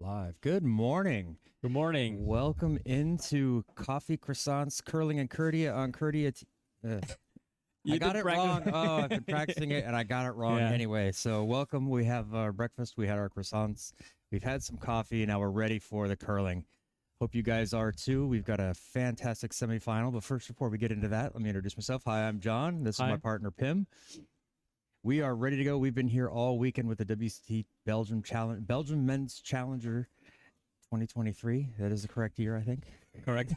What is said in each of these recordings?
Live. Good morning. Good morning. Welcome into Coffee Croissants, Curling and Curdia on Curdia. I got it wrong. Oh, I've been practicing it and I got it wrong anyway. So welcome. We have our breakfast. We had our croissants. We've had some coffee. And now we're ready for the curling. Hope you guys are too. We've got a fantastic semifinal. But first, before we get into that, let me introduce myself. Hi, I'm John. This is my partner, Pim. We are ready to go. We've been here all weekend with the WCT Belgium Challenge, Belgium Men's Challenger 2023. That is the correct year, I think. Correct.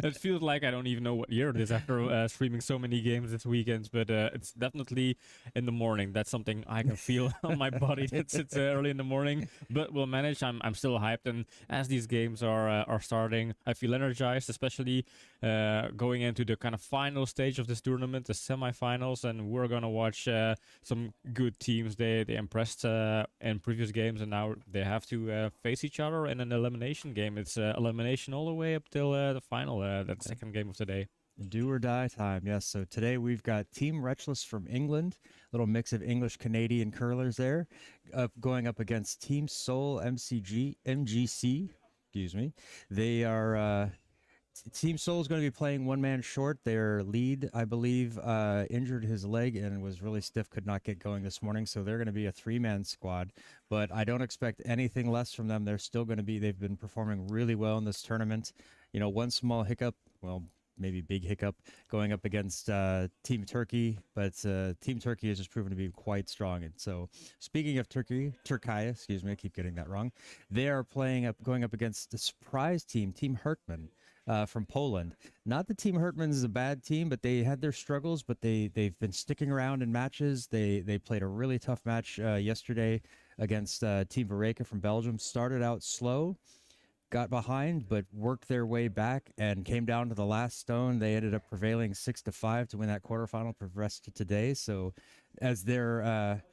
It feels like I don't even know what year it is after streaming so many games this weekend, but it's definitely in the morning. That's something I can feel on my body. It's early in the morning, but we'll manage. I'm still hyped, and as these games are starting, I feel energized, especially going into the kind of final stage of this tournament, the semifinals, and we're gonna watch some good teams. They impressed in previous games, and now they have to face each other in an elimination game. It's elimination all the way up till the final, that second game of the day. Do or die time, yes. So today we've got Team Wretchless from England, little mix of English-Canadian curlers there, going up against Team Seoul MGC, excuse me. They are... Team Seoul is going to be playing one-man short. Their lead, I believe, injured his leg and was really stiff, could not get going this morning. So they're going to be a three-man squad. But I don't expect anything less from them. They're still going to be, they've been performing really well in this tournament. You know, one small hiccup, well, maybe big hiccup, going up against Team Turkey. But Team Turkey has just proven to be quite strong. And so speaking of Turkey, excuse me, I keep getting that wrong. They are going up against the surprise team, Team Hertman. From Poland. Not that Team Hertman is a bad team, but they had their struggles, but they've been sticking around in matches. They played a really tough match yesterday against Team Vareka from Belgium. Started out slow, got behind, but worked their way back and came down to the last stone. They ended up prevailing 6-5 to win that quarterfinal, progressed to today. So as their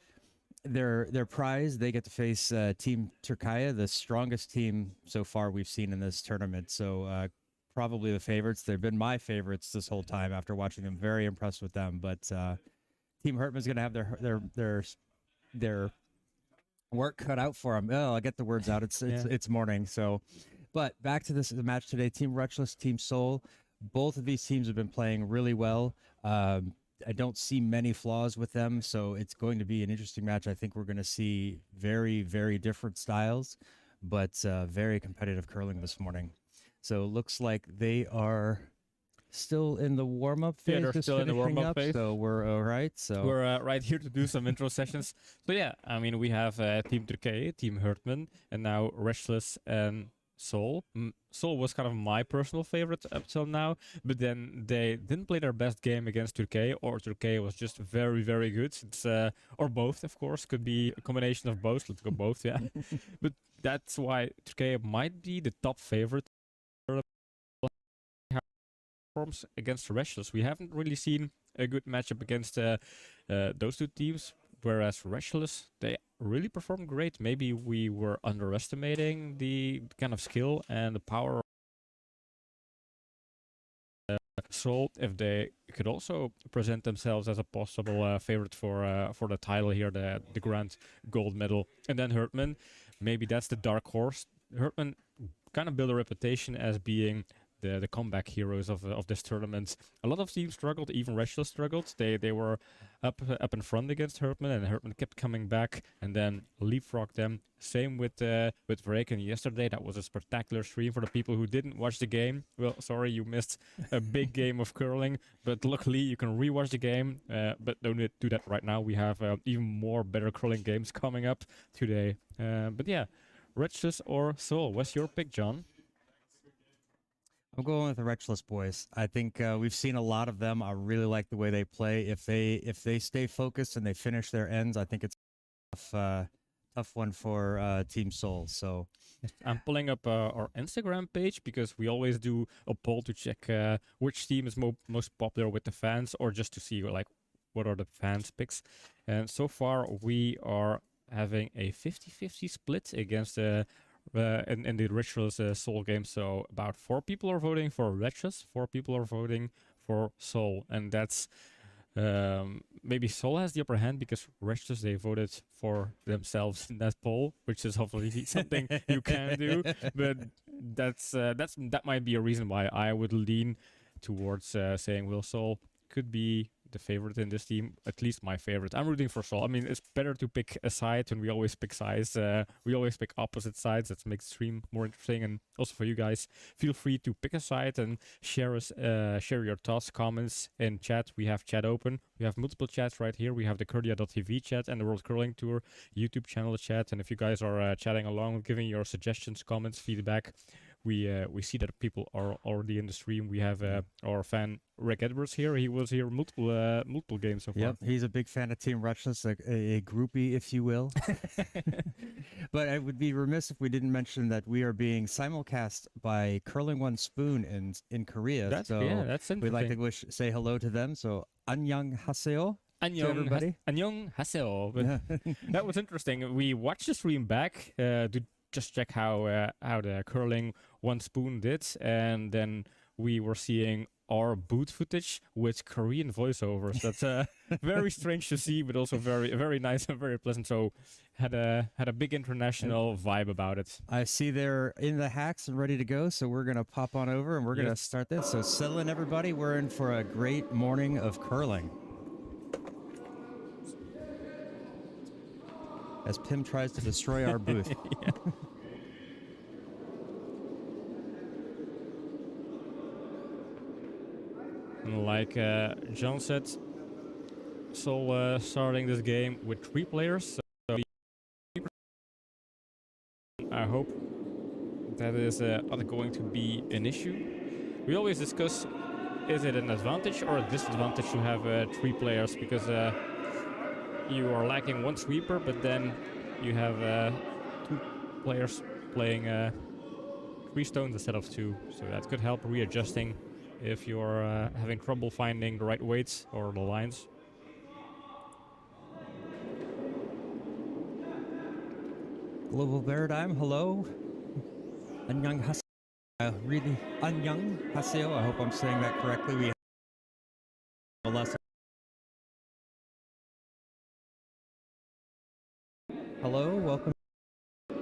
their prize, they get to face Team Turkaya, the strongest team so far we've seen in this tournament. So probably the favorites. They've been my favorites this whole time after watching them. Very impressed with them. But Team Hertman's going to have their work cut out for them. Oh, I'll get the words out. It's morning. So, but back to the match today. Team Reckless, Team Seoul. Both of these teams have been playing really well. I don't see many flaws with them, so it's going to be an interesting match. I think we're going to see very, very different styles, but very competitive curling this morning. So it looks like they are still in the warm-up phase. Yeah, they're still in the warm-up phase. So we're all right. So we're right here to do some intro sessions. So yeah, I mean, we have Team Turkey, Team Hertman, and now Restless and Seoul. Seoul was kind of my personal favorite up till now, but then they didn't play their best game against Turkey, or Turkey was just very, very good. It's or both, of course, could be a combination of both. Let's go both, yeah. But that's why Turkey might be the top favorite against Restless. We haven't really seen a good matchup against those two teams, whereas Restless, they really performed great. Maybe we were underestimating the kind of skill and the power of Seoul, if they could also present themselves as a possible favorite for the title here, the grand gold medal. And then Hertman, maybe that's the dark horse. Hertman kind of built a reputation as being the comeback heroes of this tournament. A lot of teams struggled, even Restless struggled. They were up in front against Hertman, and Hertman kept coming back and then leapfrogged them. Same with Vreken yesterday. That was a spectacular stream for the people who didn't watch the game. Well, sorry, you missed a big game of curling, but luckily you can rewatch the game. But don't do that right now. We have even more better curling games coming up today. But yeah, Restless or Seoul? What's your pick, John? I'm going with the Reckless boys. I think we've seen a lot of them. I really like the way they play. If they stay focused and they finish their ends, I think it's a tough one for Team Seoul. So I'm pulling up our Instagram page because we always do a poll to check which team is most popular with the fans, or just to see like what are the fans' picks. And so far we are having a 50-50 split against in the Rituals Soul game. So about 4 people are voting for Rituals, 4 people are voting for Soul, and that's maybe Soul has the upper hand because Rituals, they voted for themselves in that poll, which is hopefully something you can do. But that might be a reason why I would lean towards saying Will Soul could be the favorite in this team, at least my favorite. I'm rooting for Seoul. I mean, it's better to pick a side when we always pick sides. We always pick opposite sides. That makes the stream more interesting. And also for you guys, feel free to pick a side and share your thoughts, comments in chat. We have chat open. We have multiple chats right here. We have the Curlia.tv chat and the World Curling Tour YouTube channel chat. And if you guys are chatting along, giving your suggestions, comments, feedback, we see that people are already in the stream. We have our fan Rick Edwards here. He was here multiple games so far. Yep, he's a big fan of Team Reckless, a groupie, if you will. But I would be remiss if we didn't mention that we are being simulcast by Curling One Spoon in Korea. That's interesting. We'd like to say hello to them. So annyeong haseo. Annyeong, everybody. Annyeong haseo. But that was interesting. We watched the stream back to just check how the Curling One Spoon did, and then we were seeing our boot footage with Korean voiceovers. That's very strange to see, but also very nice and very pleasant. So had a big international vibe about it. I see they're in the hacks and ready to go, so we're gonna pop on over and we're gonna start this. So settle in, everybody. We're in for a great morning of curling. As Pim tries to destroy our booth. Like John said, Seoul starting this game with 3 players. So I hope that is not going to be an issue. We always discuss, is it an advantage or a disadvantage to have 3 players, because you are lacking 1 sweeper, but then you have 2 players playing 3 stones instead of 2. So that could help readjusting if you're having trouble finding the right weights or the lines. Global Paradigm, hello. Annyeong really Annyeong Haseo. I hope I'm saying that correctly. We have a lesson. Hello, welcome. All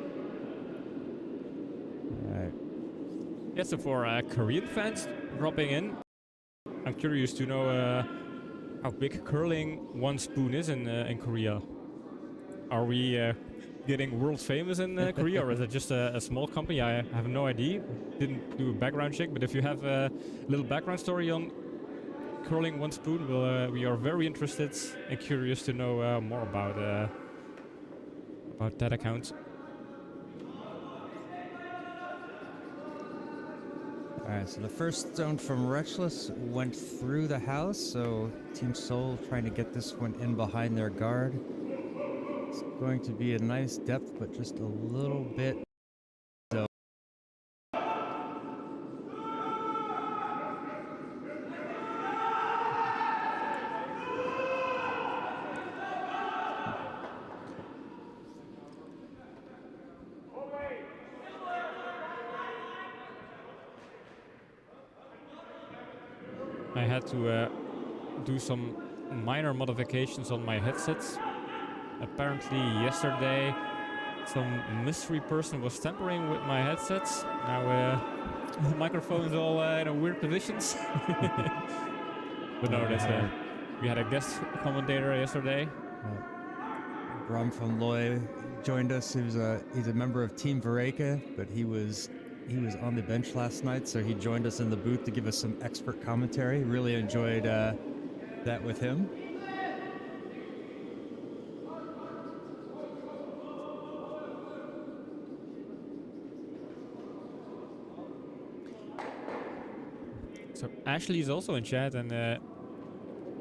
right. Yeah, so for Korean fans dropping in, I'm curious to know how big curling one spoon is in Korea. Are we getting world famous in Korea, or is it just a small company? I have no idea. Didn't do a background check, but if you have a little background story on curling one spoon, we are very interested and curious to know more about that account. All right, so the first stone from Reckless went through the house, so Team Seoul trying to get this one in behind their guard. It's going to be a nice depth, but just a little bit. So I had to do some minor modifications on my headsets. Apparently yesterday some mystery person was tampering with my headsets. Now the microphone is all in weird positions. But no, we had a guest commentator yesterday. Bram van Looy joined us. He's a member of Team Vareka, but he was on the bench last night, so he joined us in the booth to give us some expert commentary. Really enjoyed that with him. So Ashley is also in chat, and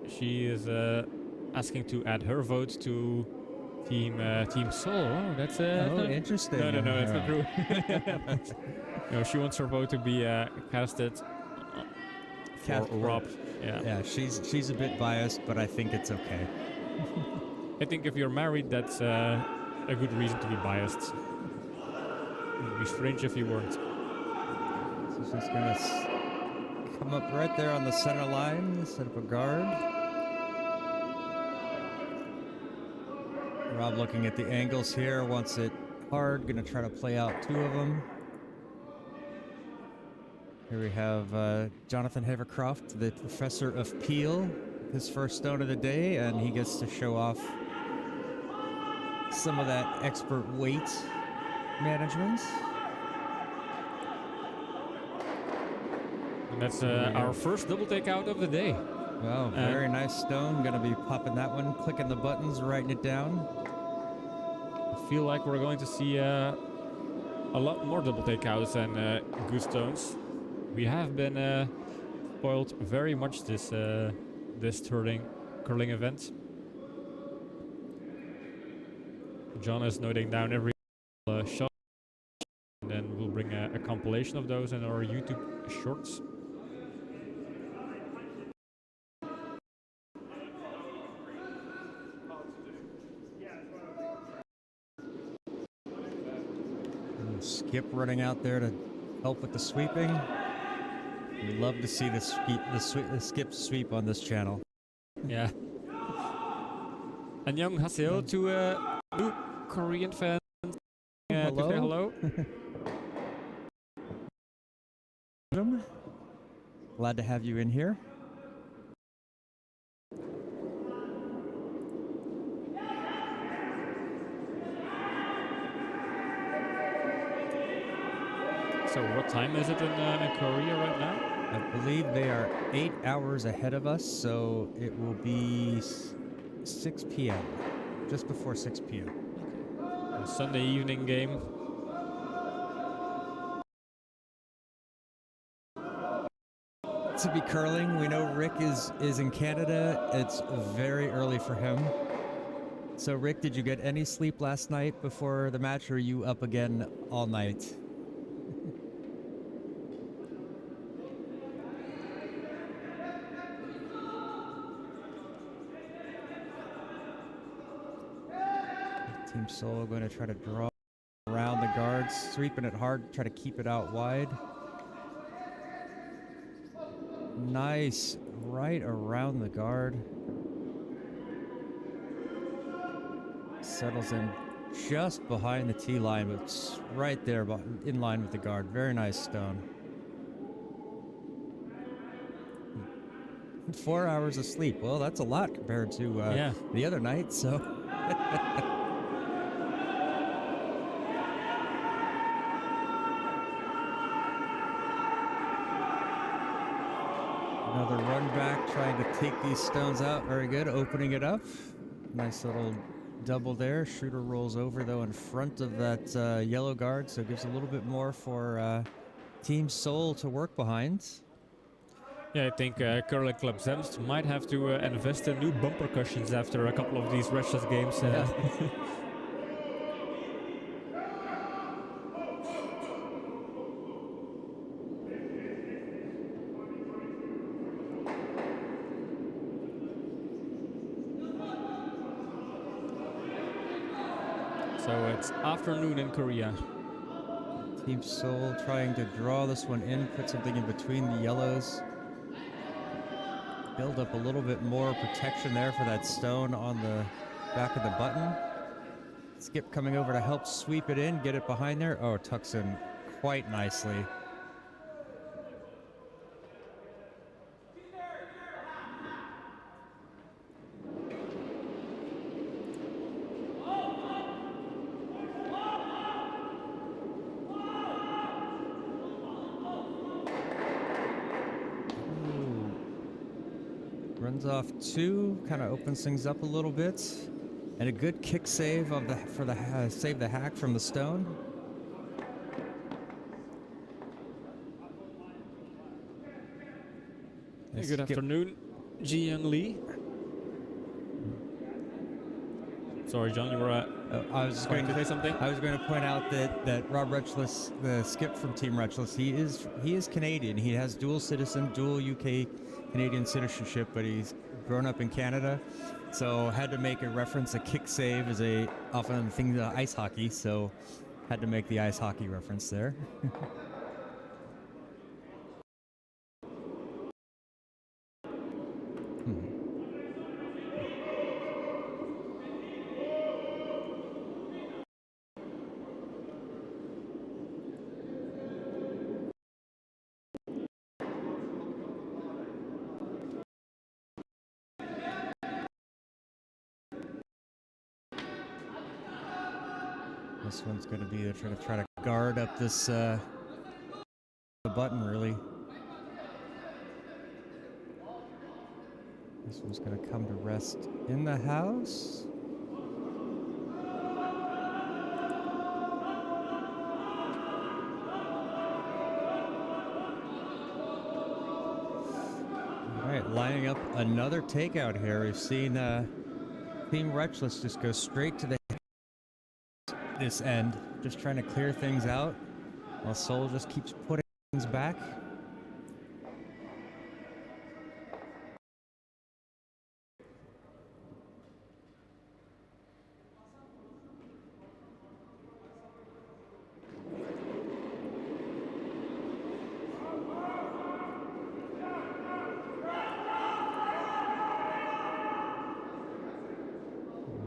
she is asking to add her vote to Team Seoul. Oh, that's interesting. No, that's not true. No, she wants her vote to be casted for Rob. Yeah, she's a bit biased, but I think it's okay. I think if you're married, that's a good reason to be biased. It would be strange if you weren't. So she's gonna come up right there on the center line, set up a guard. Rob looking at the angles here, wants it hard, gonna try to play out two of them. Here we have Jonathan Havercroft, the professor of Peel, his first stone of the day, and he gets to show off some of that expert weight management. And that's our first double takeout of the day. Wow, very nice stone. Gonna be popping that one, clicking the buttons, writing it down. I feel like we're going to see a lot more double takeouts and good stones. We have been spoiled very much this curling event. John is noting down every shot, and then we'll bring a compilation of those in our YouTube shorts. Skip running out there to help with the sweeping. We love to see the skip sweep on this channel. Yeah. Annyeong Haseo to new Korean fans. Hello. To say hello. Glad to have you in here. So what time is it in Korea right now? I believe they are 8 hours ahead of us, so it will be 6 p.m. Just before 6 p.m. A Sunday evening game. To be curling, we know Rick is in Canada. It's very early for him. So Rick, did you get any sleep last night before the match, or are you up again all night? Team Seoul going to try to draw guards, sweeping it hard, try to keep it out wide. Nice, right around the guard. Settles in just behind the tee line, but it's right there in line with the guard. Very nice stone. 4 hours of sleep. Well, that's a lot compared to the other night, so. Another run back, trying to take these stones out. Very good, opening it up. Nice little double there. Shooter rolls over, though, in front of that yellow guard, so it gives a little bit more for Team Seoul to work behind. Yeah, I think Curling Club Zemst might have to invest in new bumper cushions after a couple of these restless games. Yeah. So it's afternoon in Korea. Team Seoul trying to draw this one in, put something in between the yellows. Build up a little bit more protection there for that stone on the back of the button. Skip coming over to help sweep it in, get it behind there. Oh, tucks in quite nicely. Runs off two, kind of opens things up a little bit, and a good kick save of save the hack from the stone. Hey, good afternoon, Jian Lee. Sorry, John, you were I was going to say something. I was going to point out that Rob Retchless, the skip from Team Retchless, he is Canadian. He has dual UK Canadian citizenship, but he's grown up in Canada, so had to make a reference. A kick save is often a thing ice hockey, so had to make the ice hockey reference there. This one's going to be try to guard up this the button, really. This one's going to come to rest in the house. All right, lining up another takeout here. We've seen Team Retchless just go straight to this end, just trying to clear things out, while Seoul just keeps putting things back.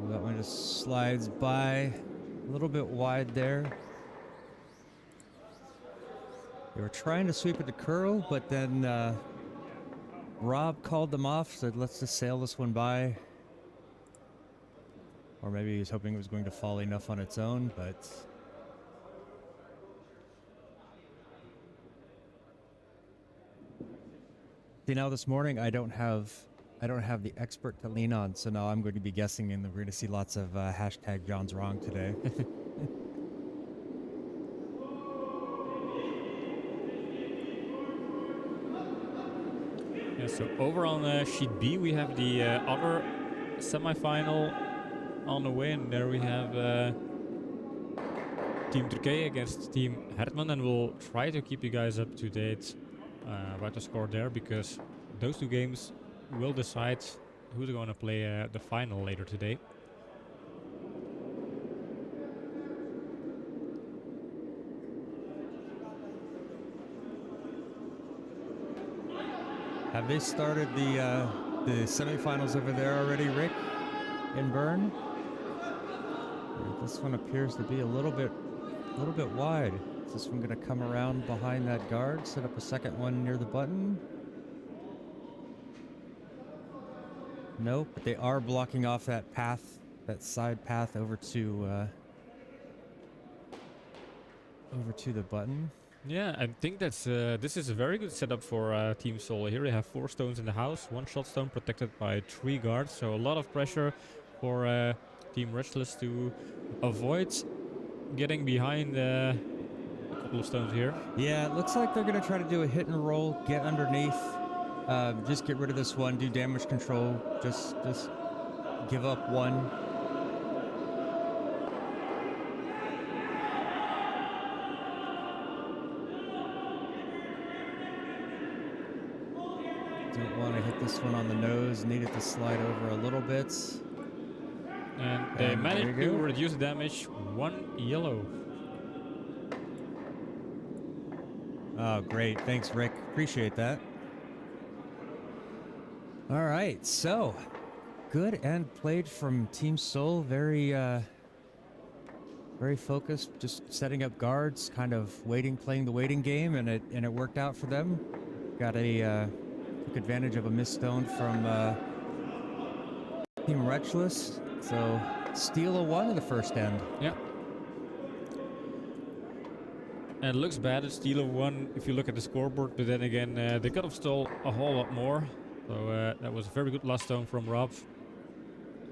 That one just slides by. A little bit wide there. They were trying to sweep it to curl, but then Rob called them off, said, let's just sail this one by. Or maybe he was hoping it was going to fall enough on its own, but... See, now this morning I don't have the expert to lean on, so now I'm going to be guessing, and we're going to see lots of hashtag John's wrong today. Yeah, so over on sheet B, we have the other semifinal on the way, and there we have Team Turkey against Team Hertman, and we'll try to keep you guys up to date about the score there, because those two games will decide who's going to play the final later today. Have they started the semifinals over there already, Rick, in Bern? This one appears to be a little bit wide. Is this one going to come around behind that guard, set up a second one near the button? Nope, but they are blocking off that path, that side path over to the button. Yeah, I think that's this is a very good setup for Team Soul. Here they have 4 stones in the house, 1 shot stone protected by 3 guards, so a lot of pressure for Team Restless to avoid getting behind a couple of stones here. Yeah, it looks like they're going to try to do a hit and roll, get underneath, just get rid of this one, do damage control, just give up one. Don't want to hit this one on the nose, need it to slide over a little bit. And they managed to reduce the damage, 1 yellow. Oh, great. Thanks, Rick. Appreciate that. All right, so good end played from Team Soul. Very focused, just setting up guards, kind of playing the waiting game, and it worked out for them. Got took advantage of a missed stone from Team Retchless. So steal a 1 in the first end. Yeah. And it looks bad at steal of 1 if you look at the scoreboard, but then again, they could have stole a whole lot more. So that was a very good last stone from Rob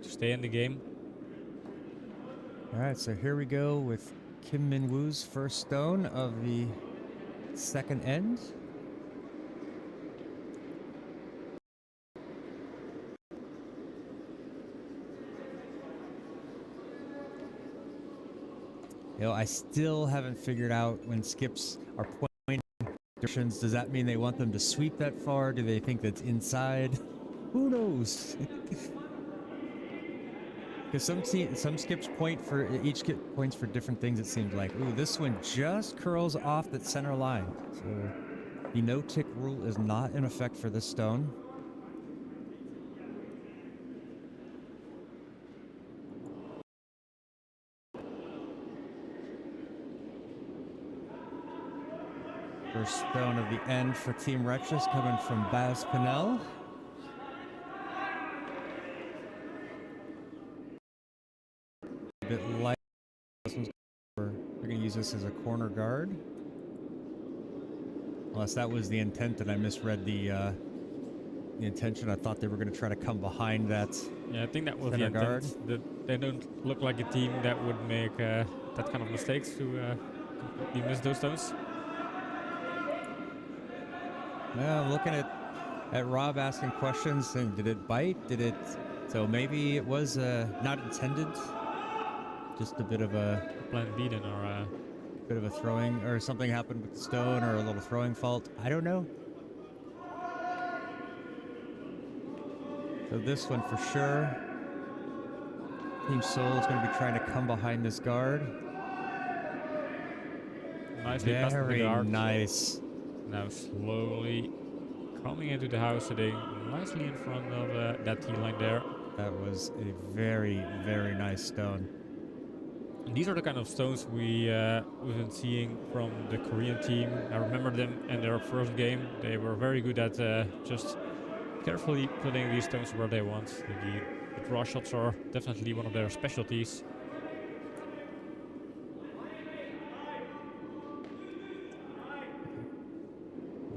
to stay in the game. All right, so here we go with Kim Min Woo's first stone of the second end. You know, I still haven't figured out when skips are pointing directions, does that mean they want them to sweep that far? Do they think that's inside? Who knows? Because some skips point for, each skip points for different things, it seems like. Ooh, this one just curls off that center line. So the no-tick rule is not in effect for this stone. First stone of the end for Team Retchless coming from Baz Pinnell. A bit light. We're going to use this as a corner guard. Unless that was the intent and I misread the intention. I thought they were going to try to come behind that. Yeah, I think that was the intent. They don't look like a team that would make that kind of mistakes to completely miss those stones. Yeah, I'm looking at Rob asking questions, saying, did it bite? Did it? So maybe it was not intended. Just a bit of a plan B then, or a bit of a throwing, or something happened with the stone, or a little throwing fault. I don't know. So this one for sure. Team Soul is going to be trying to come behind this guard. Nicely past the guard. Nice. Now slowly coming into the house, sitting nicely in front of that T-line there. That was a very, very nice stone. And these are the kind of stones we've been seeing from the Korean team. I remember them in their first game. They were very good at just carefully putting these stones where they want. The draw shots are definitely one of their specialties.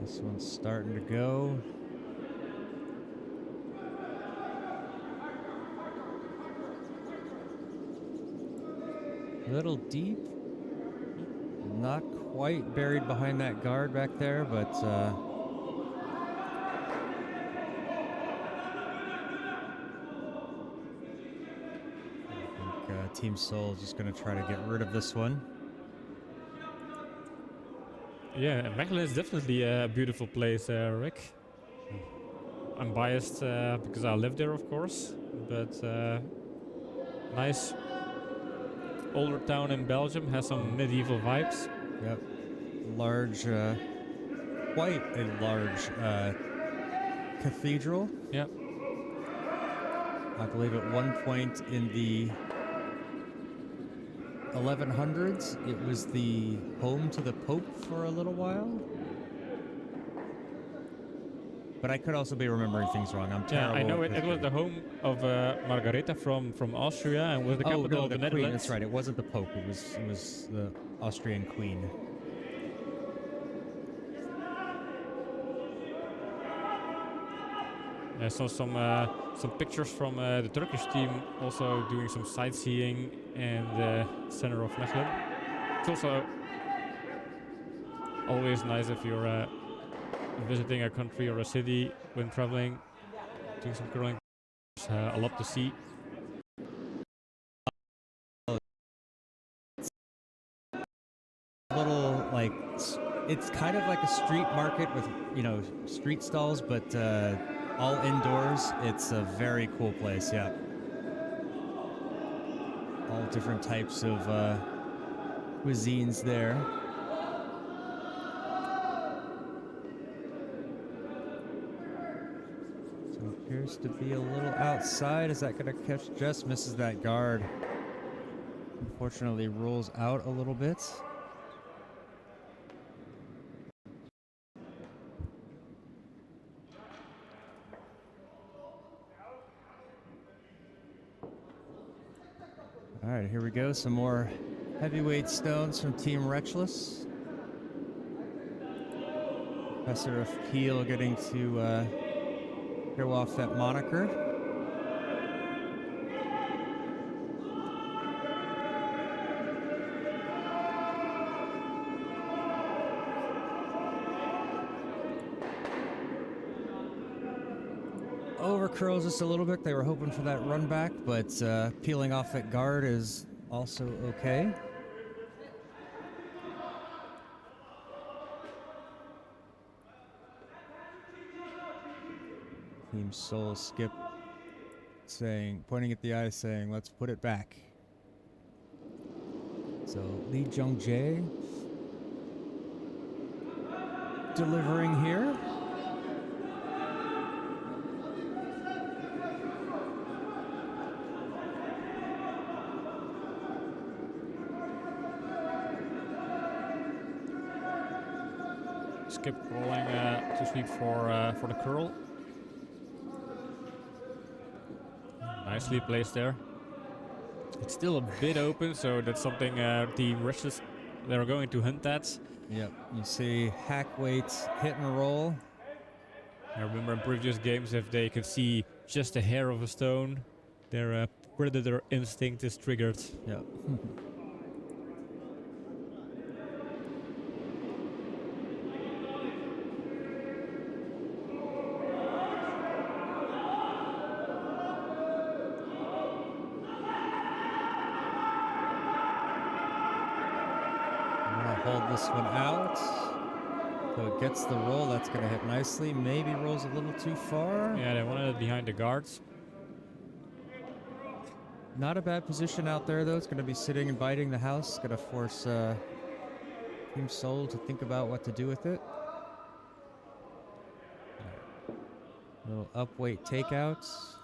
This one's starting to go. Little deep. Not quite buried behind that guard back there, but I think Team Soul is just going to try to get rid of this one. Yeah, and Mechelen is definitely a beautiful place, Rick. I'm biased because I live there, of course, but nice older town in Belgium, has some medieval vibes. Yep, large, quite a large cathedral. Yeah. I believe at one point in the 1100s, it was the home to the Pope for a little while. But I could also be remembering things wrong. I'm terrible. Yeah, I know at it was the home of Margaretha from Austria and was the capital of the Queen. Netherlands. That's right. It wasn't the Pope. It was the Austrian Queen. I saw some pictures from the Turkish team also doing some sightseeing in the center of Mechelen. It's also always nice if you're visiting a country or a city when traveling, doing some curling. There's a lot to see. Little like it's kind of like a street market with street stalls, but all indoors. It's a very cool place. Yeah, all different types of cuisines there. So it appears to be a little outside. Is that going to catch? Just misses that guard. Unfortunately, rolls out a little bit. All right, here we go. Some more heavyweight stones from Team Wretchless. Professor of Peel getting to throw off that moniker. Over curls just a little bit. They were hoping for that run back, but peeling off that guard is also okay. Team Soul skip pointing at the eye saying, let's put it back. So Lee Jung-jae delivering here. Skip rolling to sweep for the curl. Nicely placed there. It's still a bit open, so that's something Team Wretchless they're going to hunt at. Yep, you see hack weights, hit and roll. I remember in previous games, if they could see just a hair of a stone, their predator instinct is triggered. Yep. Hold this one out. So it gets the roll. That's going to hit nicely. Maybe rolls a little too far. Yeah, they wanted it behind the guards. Not a bad position out there, though. It's going to be sitting and biting the house. Going to force Team Soul to think about what to do with it. Little up weight takeouts.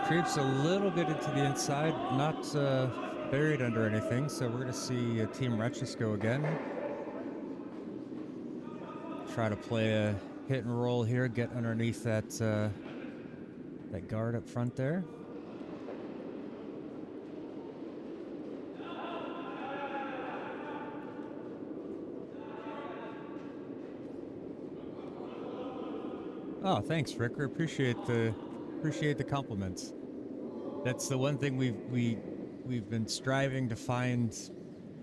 Creeps a little bit into the inside, not buried under anything, so we're going to see Team Wretchless go again. Try to play a hit and roll here, get underneath that that guard up front there. Oh, thanks, Rick. We appreciate the compliments. That's the one thing we've been striving to find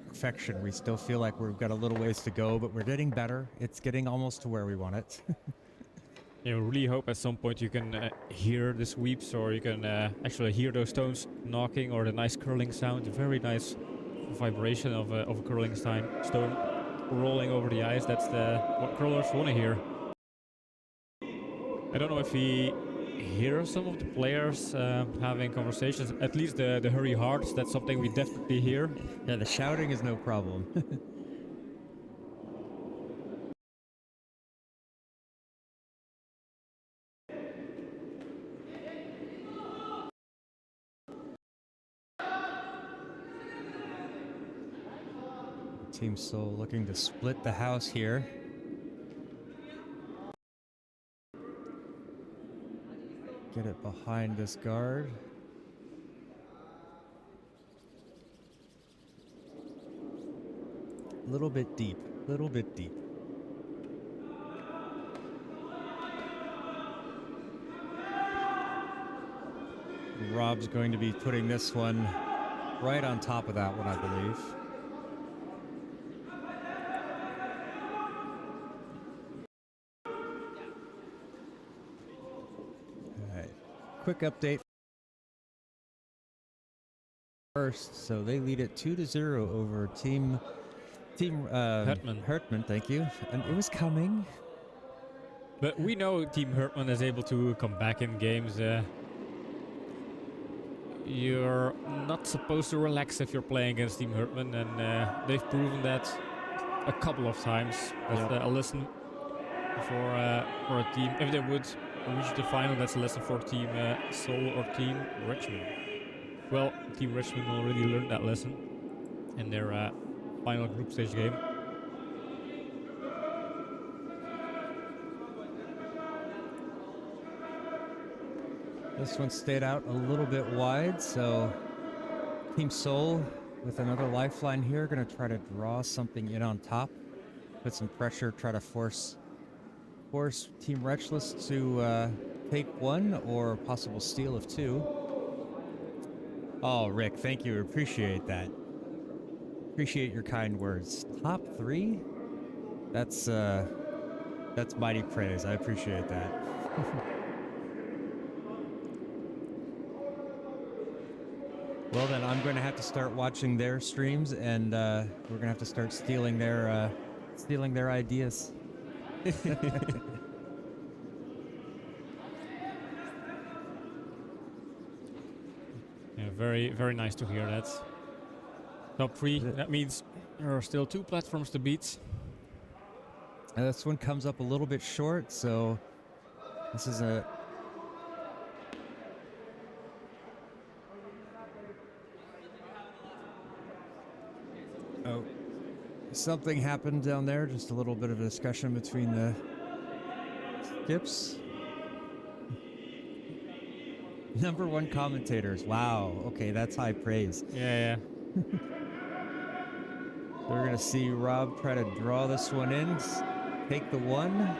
perfection. We still feel like we've got a little ways to go, but we're getting better. It's getting almost to where we want it. You really hope at some point you can hear the sweeps, or you can actually hear those stones knocking, or the nice curling sound, the very nice vibration of a curling stone rolling over the ice. That's what curlers want to hear. I don't know if we hear some of the players having conversations, at least the hurry hards. That's something we definitely hear. Yeah, the shouting is no problem. Team Seoul looking to split the house here. Get it behind this guard. Little bit deep, little bit deep. Rob's going to be putting this one right on top of that one, I believe. All right. Quick update first. So they lead it 2-0 over Team Hertman, thank you. And it was coming. But we know Team Hertman is able to come back in games. You're not supposed to relax if you're playing against Team Hertman, and they've proven that a couple of times. That's a lesson for a team. If they would reach the final, that's a lesson for Team Seoul or Team Richmond. Well, Team Richmond already learned that lesson in their final group stage game. This one stayed out a little bit wide, so Team Seoul with another lifeline here, going to try to draw something in on top, put some pressure, try to force Team Wretchless to take one or a possible steal of two. Oh, Rick, thank you. Appreciate that. Appreciate your kind words. Top three? That's mighty praise. I appreciate that. Well, then I'm going to have to start watching their streams, and we're going to have to start stealing their ideas. Yeah, very, very nice to hear that. Top three, that means there are still 2 platforms to beat. This one comes up a little bit short, so this is a... Oh, something happened down there, just a little bit of a discussion between the skips. Number 1 commentators. Wow. Okay, that's high praise. Yeah. We're going to see Rob try to draw this one in, take the one.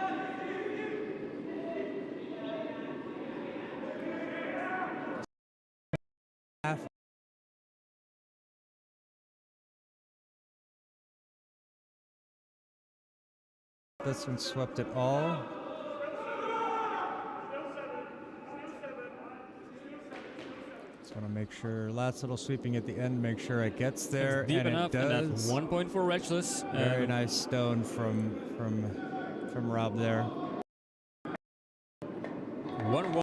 This one swept it all. Just want to make sure, last little sweeping at the end, make sure it gets there, deep and enough, it does. and that's 1 point for Wretchless. Very nice stone from Rob there. 1-1.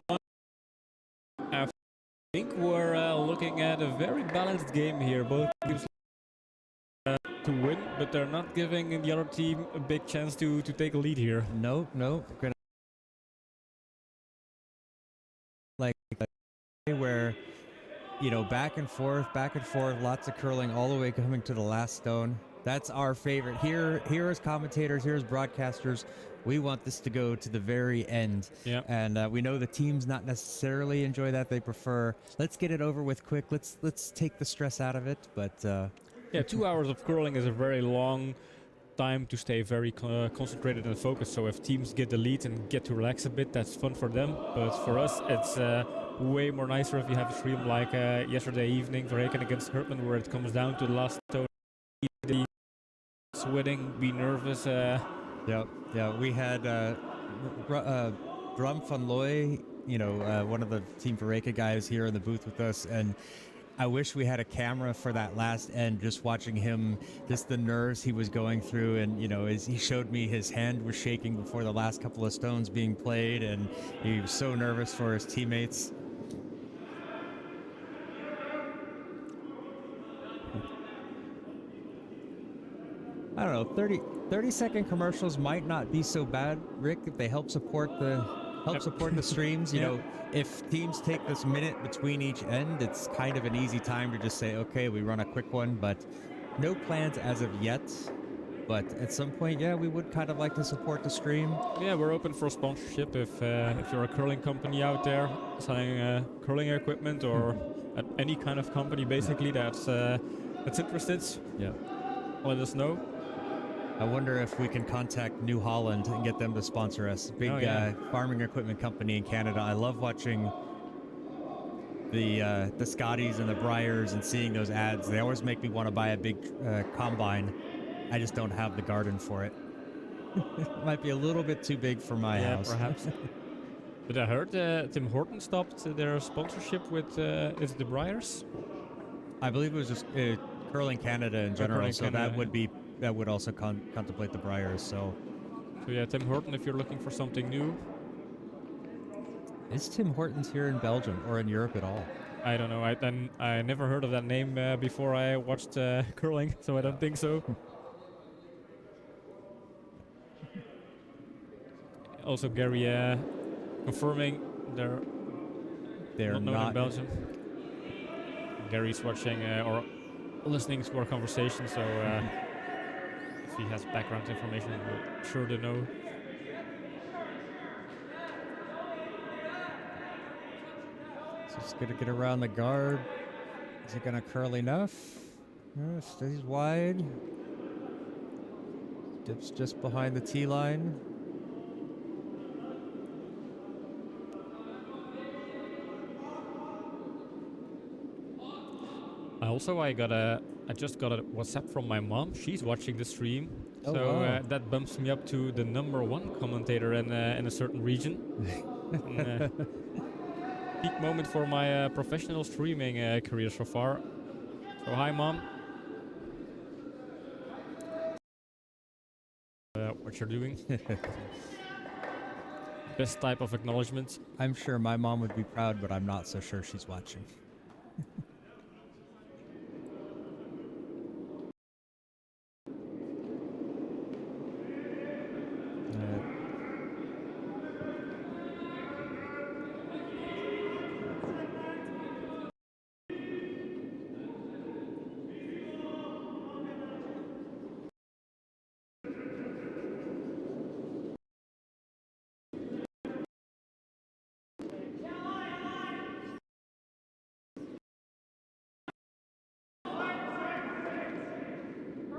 I think we're looking at a very balanced game here. Both teams to win, but they're not giving the other team a big chance to take a lead here. Nope. Gonna like where, you know, back and forth, lots of curling all the way coming to the last stone. That's our favorite. Here as commentators, here as broadcasters, we want this to go to the very end. Yeah. And we know the teams not necessarily enjoy that. They prefer, let's get it over with quick. Let's take the stress out of it. But yeah, 2 hours of curling is a very long time to stay very concentrated and focused. So if teams get the lead and get to relax a bit, that's fun for them. But for us, it's way more nicer if you have a stream like yesterday evening, Verreken against Hertman, where it comes down to the last stone. Sweating, be nervous. Yeah. We had Drum van Looy, one of the Team Vareka guys here in the booth with us, and I wish we had a camera for that last end, just watching him, just the nerves he was going through. And, as he showed me, his hand was shaking before the last couple of stones being played, and he was so nervous for his teammates. I don't know, 30-second commercials might not be so bad, Rick, if they help support the streams. If teams take this minute between each end, it's kind of an easy time to just say, okay, we run a quick one, but no plans as of yet. But at some point, yeah, we would kind of like to support the stream. Yeah, we're open for sponsorship if you're a curling company out there selling curling equipment, or any kind of company basically that's interested. Yeah. Let us know. I wonder if we can contact New Holland and get them to sponsor us. Big farming equipment company in Canada. I love watching the Scotties and the Briars and seeing those ads. They always make me want to buy a big combine. I just don't have the garden for it. It might be a little bit too big for my house. Perhaps. But I heard Tim Horton stopped their sponsorship with is it the Briars? I believe it was just Curling Canada in general, so Canada, that would also contemplate the Briars. So yeah, Tim Horton, if you're looking for something new. Is Tim Hortons here in Belgium or in Europe at all? I don't know. I never heard of that name before I watched curling, so I don't think so. Also, Gary confirming they're not known in Belgium. Gary's watching or listening to our conversation, so if he has background information, we're sure to know. So it's going to get around the guard. Is it going to curl enough? Stays wide. Dips just behind the tee line. I just got a WhatsApp from my mom. She's watching the stream, oh, so wow. That bumps me up to the #1 commentator in a certain region. Peak moment for my professional streaming career so far. So hi, Mom. What you're doing? Best type of acknowledgement. I'm sure my mom would be proud, but I'm not so sure she's watching.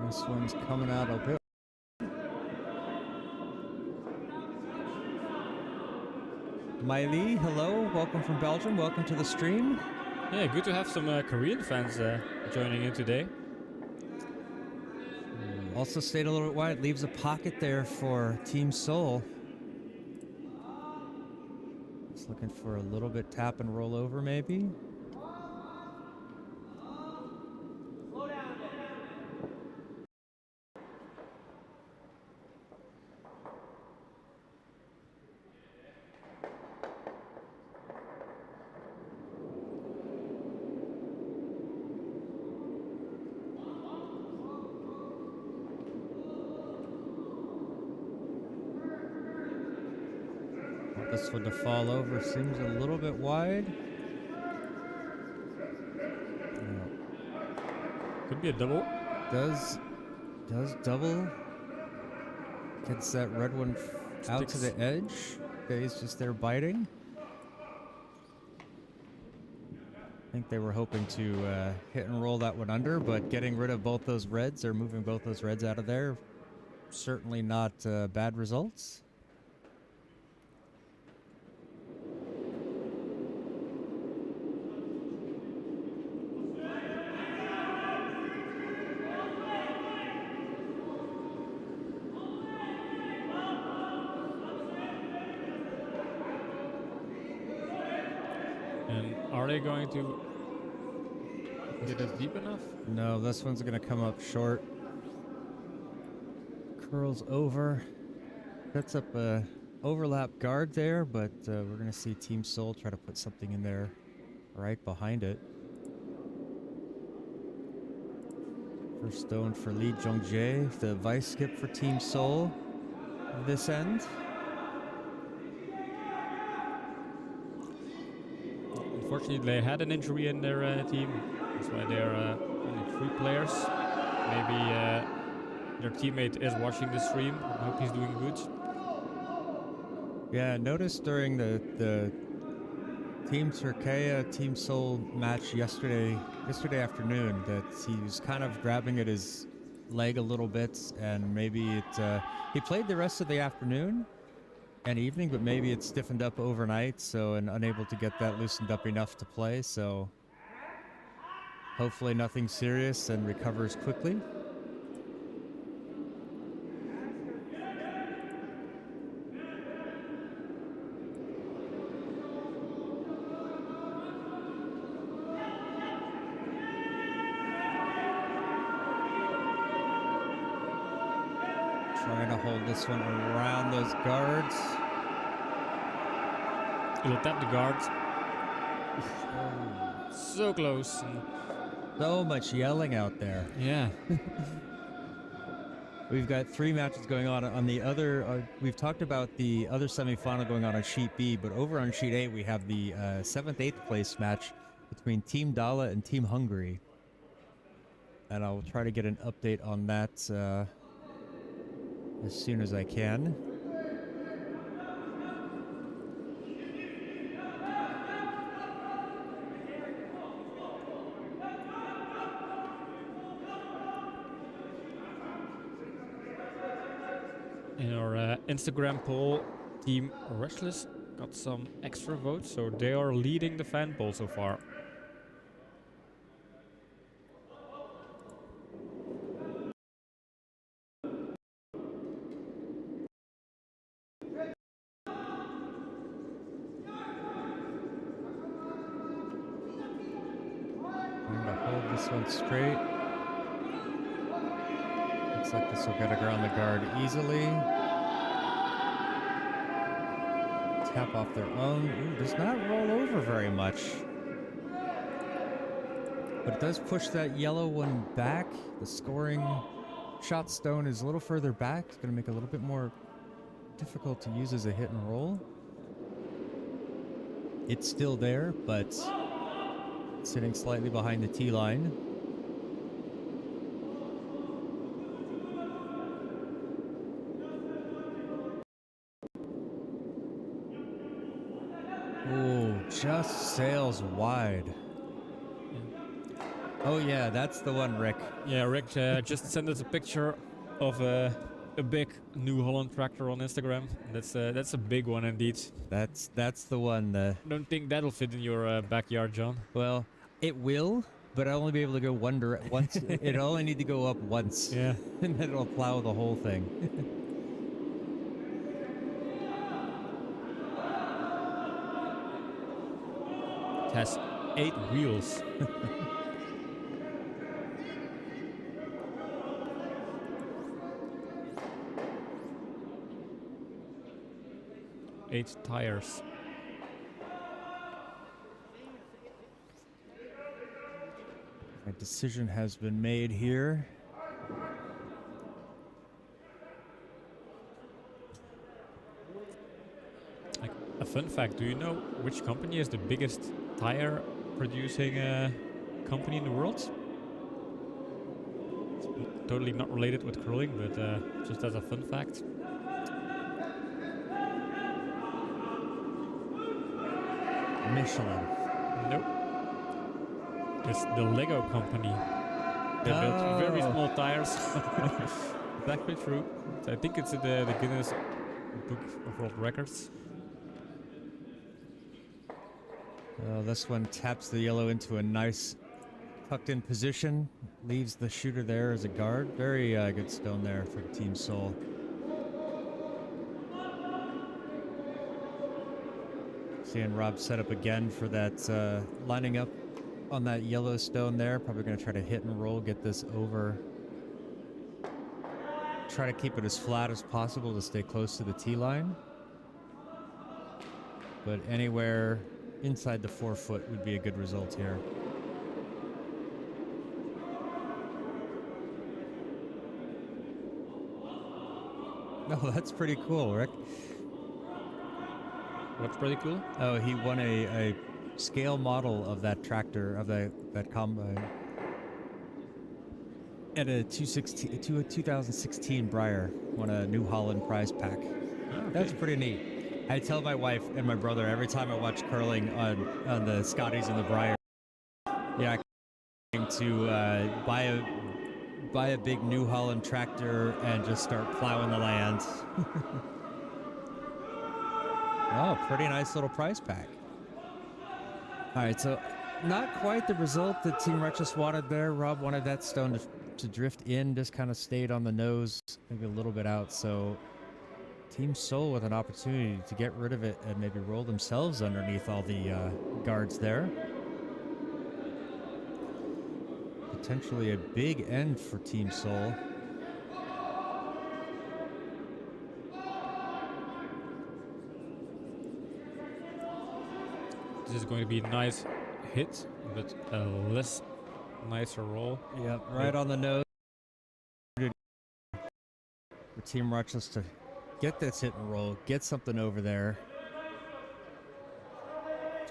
This one's coming out a bit. Miley, hello. Welcome from Belgium. Welcome to the stream. Yeah, good to have some Korean fans joining in today. Also stayed a little bit wide. Leaves a pocket there for Team Seoul. Just looking for a little bit tap and roll over, maybe. This one to fall over seems a little bit wide. Could be a double. Does double. Gets that red one out to the edge. Okay, he's just there biting. I think they were hoping to hit and roll that one under, but getting rid of both those reds or moving both those reds out of there, certainly not bad results. they going to get it deep enough? No, this one's going to come up short. Curls over. Sets up a overlap guard there, but we're going to see Team Seoul try to put something in there right behind it. First stone for Lee Jongjae, the vice skip for Team Seoul this end. Unfortunately, they had an injury in their team. That's why they're only 3 players. Maybe their teammate is watching the stream. I hope he's doing good. Yeah, notice during the Team Turkey, Team Seoul match yesterday afternoon that he was kind of grabbing at his leg a little bit, and maybe he played the rest of the afternoon and evening, but maybe it stiffened up overnight, so and unable to get that loosened up enough to play. So hopefully nothing serious and recovers quickly. Trying to hold this one around those guards. It'll tap the guards. Oh, so close. So much yelling out there. Yeah. We've got 3 matches going on the other. We've talked about the other semifinal going on Sheet B, but over on Sheet A we have the 7th, 8th place match between Team Dala and Team Hungary. And I'll try to get an update on that as soon as I can. In our Instagram poll, Team Restless got some extra votes, so they are leading the fan poll so far. Trying to hold this one straight. Looks like this will get her on the guard easily. Tap off their own. Ooh, does not roll over very much. But it does push that yellow one back. The scoring shot stone is a little further back. It's going to make it a little bit more difficult to use as a hit and roll. It's still there, but sitting slightly behind the tee line. Oh, just sails wide. Oh yeah, that's the one, Rick. Yeah, Rick just sent us a picture of a big New Holland tractor on Instagram. That's a big one indeed. That's the one. I don't think that'll fit in your backyard, John. Well, it will, but I'll only be able to go once. It'll only need to go up once. Yeah. And then it'll plow the whole thing. It has 8 wheels. Eight tires. A decision has been made here. Like a fun fact, do you know which company is the biggest tire producing company in the world? It's totally not related with curling, but just as a fun fact. Michelin. Nope. It's the Lego company. They built very small tires. It's actually true. So I think it's in the Guinness Book of World Records. This one taps the yellow into a nice tucked in position. Leaves the shooter there as a guard. Very good stone there for Team Seoul. Seeing Rob set up again for that, lining up on that yellow stone there. Probably going to try to hit and roll, get this over. Try to keep it as flat as possible to stay close to the tee line. But anywhere inside the 4 foot would be a good result here. Oh, that's pretty cool, Rick. What's pretty cool? Oh, he won a scale model of that tractor, of that combine. At a 2016 Briar, won a New Holland prize pack. Okay. That's pretty neat. I tell my wife and my brother every time I watch curling on the Scotties and the Briar, yeah, I'm to buy a big New Holland tractor and just start plowing the land. Oh, pretty nice little prize pack. All right, so not quite the result that Team Reckless wanted there. Rob wanted that stone to drift in, just kind of stayed on the nose, maybe a little bit out. So Team Soul with an opportunity to get rid of it and maybe roll themselves underneath all the guards there. Potentially a big end for Team Soul. This is going to be a nice hit, but a less nicer roll. Yep, right on the nose. For Team Reckless to get this hit and roll, get something over there.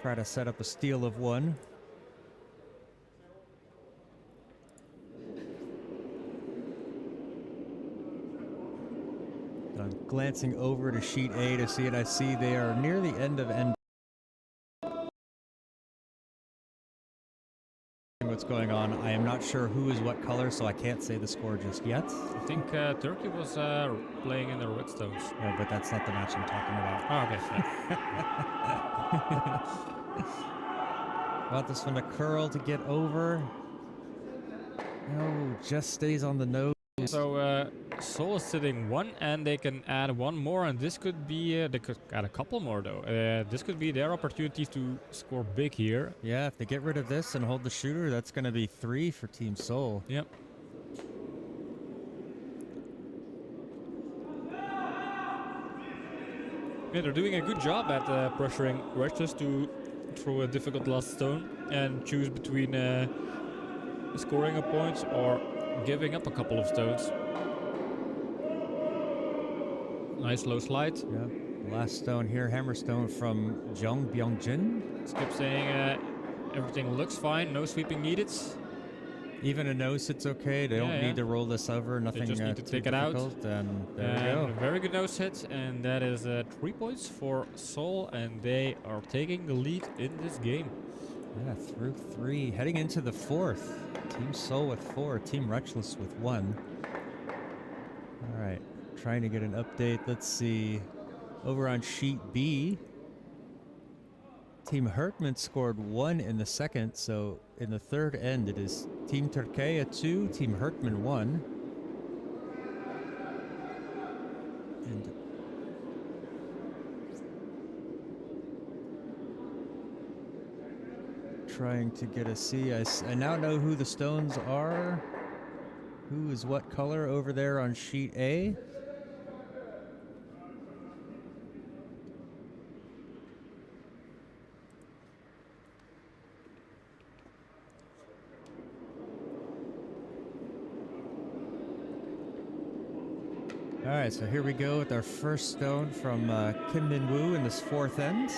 Try to set up a steal of one. I'm glancing over to sheet A to see it. I see they are near the end of end. What's going on? I am not sure who is what color, so I can't say the score just yet. I think Turkey was playing in the Redstones. No, but that's not the match I'm talking about. Oh, okay. Want this one to curl to get over. No, just stays on the nose. So Seoul is sitting one, and they can add one more, and this could be they could add a couple more though. This could be their opportunity to score big here. Yeah, if they get rid of this and hold the shooter, that's going to be 3 for Team Seoul. Yep. Yeah, they're doing a good job at pressuring Reckless to throw a difficult last stone and choose between scoring a point or giving up a couple of stones. Nice low slide. Yeah, last stone here, hammerstone from Jung Byung-jin. Skip saying everything looks fine, no sweeping needed. Even a no sits okay. They don't need to roll this over. Nothing. They just need to too take it out. And there we go. Very good nose hit, and that is 3 points for Seoul, and they are taking the lead in this game. Yeah, through 3. Heading into the 4th. Team Seoul with 4. Team Reckless with 1. All right. Trying to get an update. Let's see. Over on sheet B, Team Hertman scored 1 in the second. So in the third end, it is Team Turkey 2, Team Hertman 1. And trying to get a C. I now know who the stones are. Who is what color over there on sheet A? All right, so here we go with our first stone from Kim Min Woo in this 4th end.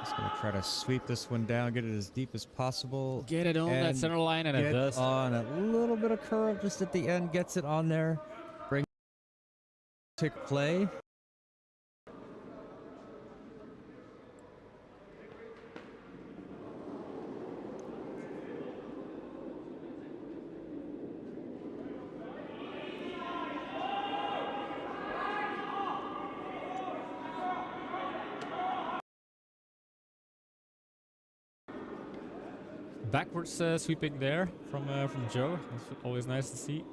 Just gonna try to sweep this one down, get it as deep as possible. Get it on that center line, and it does. On a little bit of curve just at the end, gets it on there. Bring tick play. backwards sweeping there from Joe. That's always nice to see.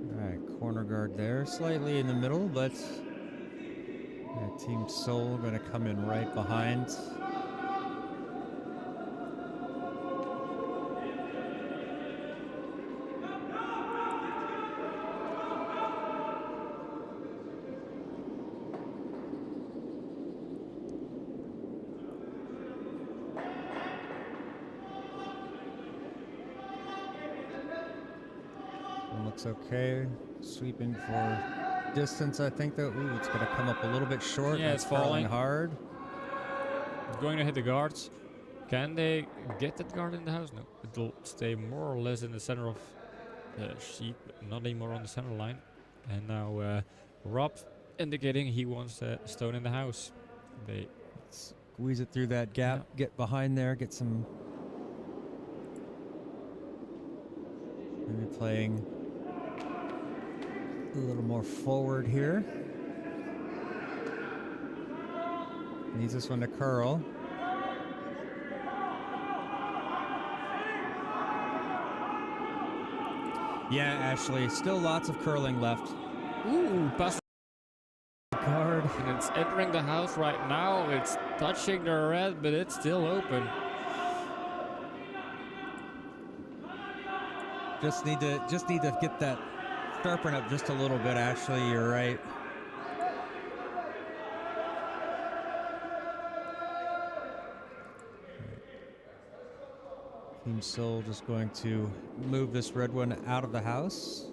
All right, corner guard there, slightly in the middle, but Team Seoul going to come in right behind. Looks okay. Sweeping for distance, I think, though. Ooh, it's going to come up a little bit short. Yeah, it's falling hard. It's going to hit the guards. Can they get that guard in the house? No, it'll stay more or less in the center of the sheep, not anymore on the center line. And now Rob indicating he wants a stone in the house. They squeeze it through that gap, get behind there, get some. Maybe playing a little more forward here. Needs this one to curl. Yeah, Ashley, still lots of curling left. Ooh, pass guard. And it's entering the house right now. It's touching the red, but it's still open. Just need to get that sharpen up just a little bit, Ashley. You're right. Team Seoul just going to move this red one out of the house.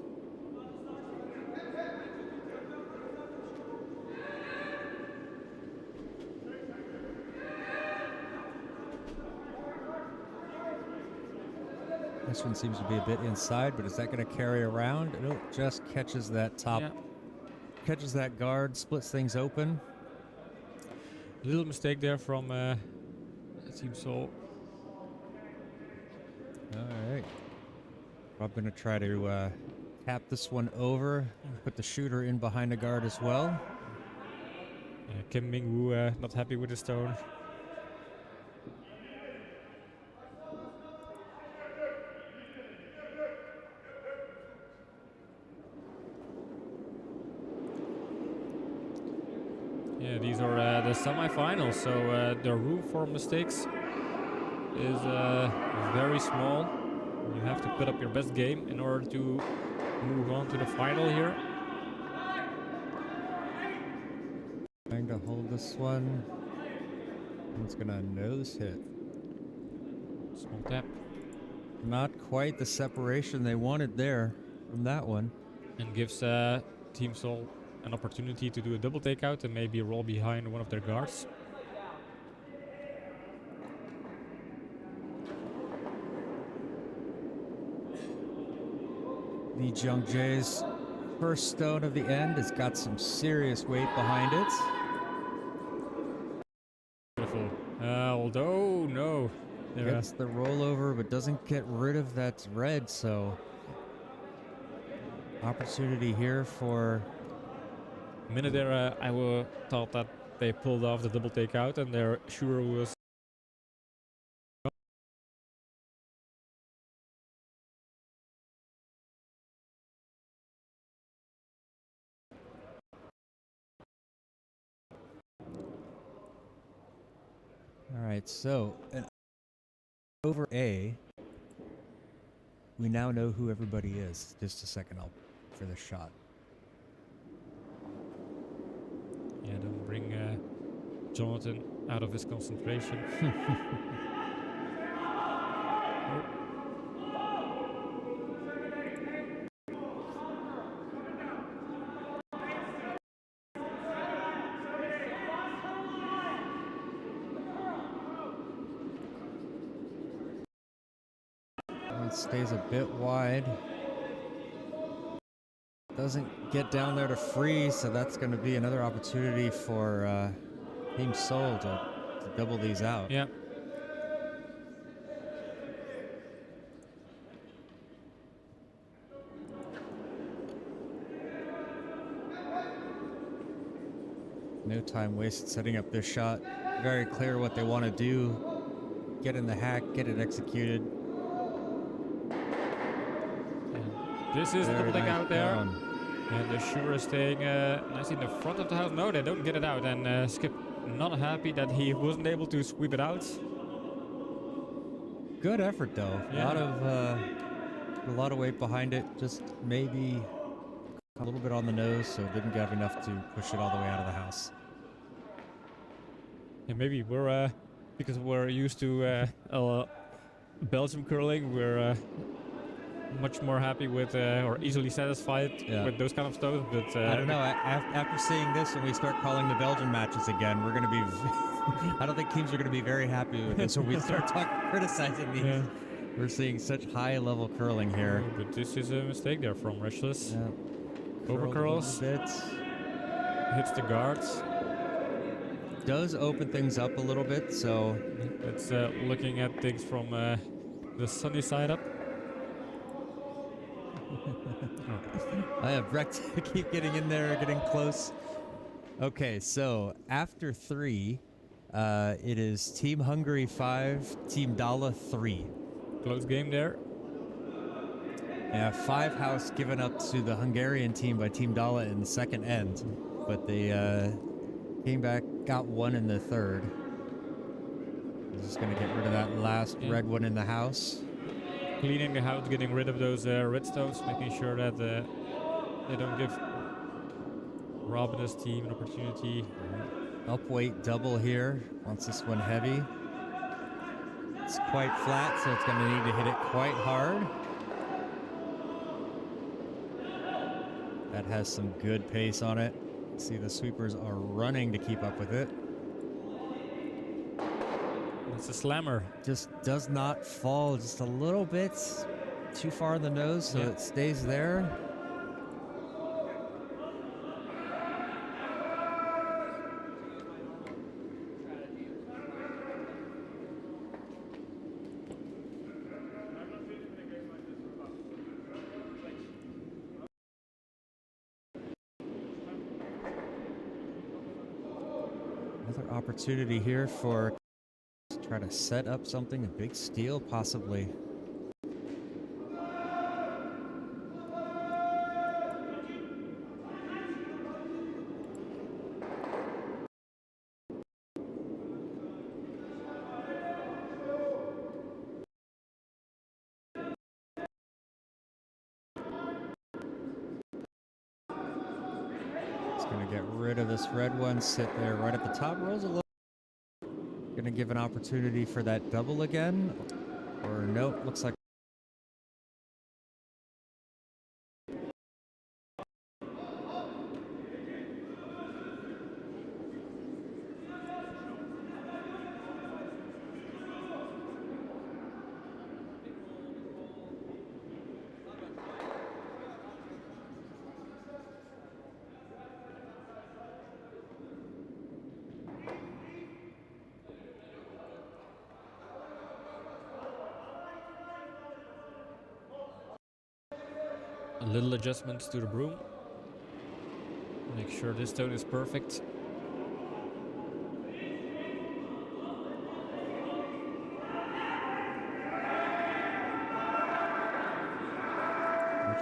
This one seems to be a bit inside, but is that going to carry around? Nope, just catches that top, catches that guard, splits things open. Little mistake there from Team Seoul. All right. I'm going to try to tap this one over, put the shooter in behind the guard as well. Kim Ming-woo not happy with the stone. Yeah, these are the semifinals, so the room for mistakes is very small. You have to put up your best game in order to move on to the final here. Trying to hold this one. It's gonna nose hit. Small tap. Not quite the separation they wanted there from that one. And gives Team Seoul an opportunity to do a double takeout and maybe roll behind one of their guards. Lee Jung-jae's first stone of the end has got some serious weight behind it. Beautiful. Although, no. Gets the rollover, but doesn't get rid of that red, so opportunity here for... A minute there, I thought that they pulled off the double takeout and their shooter was... All right, so over A, we now know who everybody is. Just a second, I'll for the shot. Yeah, don't bring Jonathan out of his concentration. It stays a bit wide. Doesn't get down there to freeze, so that's going to be another opportunity for Team Seoul to double these out. Yeah. No time wasted setting up this shot. Very clear what they want to do. Get in the hack, get it executed. And this is the Very double deck nice out there. down. And the Shura is staying nicely in the front of the house. No, they don't get it out. And Skip not happy that he wasn't able to sweep it out. Good effort though. Yeah. A lot of weight behind it. Just maybe a little bit on the nose, so didn't have enough to push it all the way out of the house. Yeah, maybe we're because we're used to Belgium curling, we're much more happy with or easily satisfied with those kind of stones. But I don't know. After seeing this, when we start calling the Belgian matches again, we're going to be. I don't think teams are going to be very happy with this when we start criticizing these. Yeah. We're seeing such high level curling here. But this is a mistake there from Restless. Yeah. Over curls. Hits the guards. Does open things up a little bit, so it's looking at things from the sunny side up. I have Breck to keep getting in there, getting close. Okay, so after 3, it is Team Hungary 5, Team Dala 3. Close game there. Yeah, 5 house given up to the Hungarian team by Team Dala in the second end, but they came back, got 1 in the third. Just going to get rid of that last red one in the house. Cleaning the house, getting rid of those red stones, making sure that they don't give Rob and his team an opportunity. Upweight double here, wants this one heavy. It's quite flat, so it's going to need to hit it quite hard. That has some good pace on it. See, the sweepers are running to keep up with it. It's a slammer. Just does not fall just a little bit too far in the nose, so it stays there. Another opportunity here for try to set up something, a big steal possibly. It's going to get rid of this red one, sit there right at the top, rolls a little. Going to give an opportunity for that double again, or nope, looks like a little adjustments to the broom. Make sure this stone is perfect.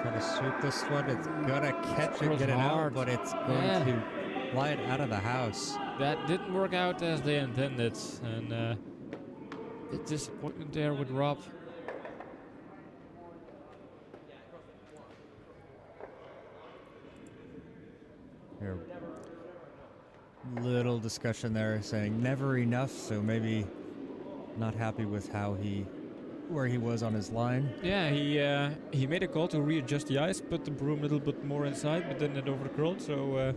try to sweep this one. It's gonna catch it, get it out, but it's going to fly it out of the house. That didn't work out as they intended, and the disappointment there with Rob. Here, little discussion there, saying never enough, so maybe not happy with where he was on his line. Yeah, he made a call to readjust the ice, put the broom a little bit more inside, but then it overcurled. So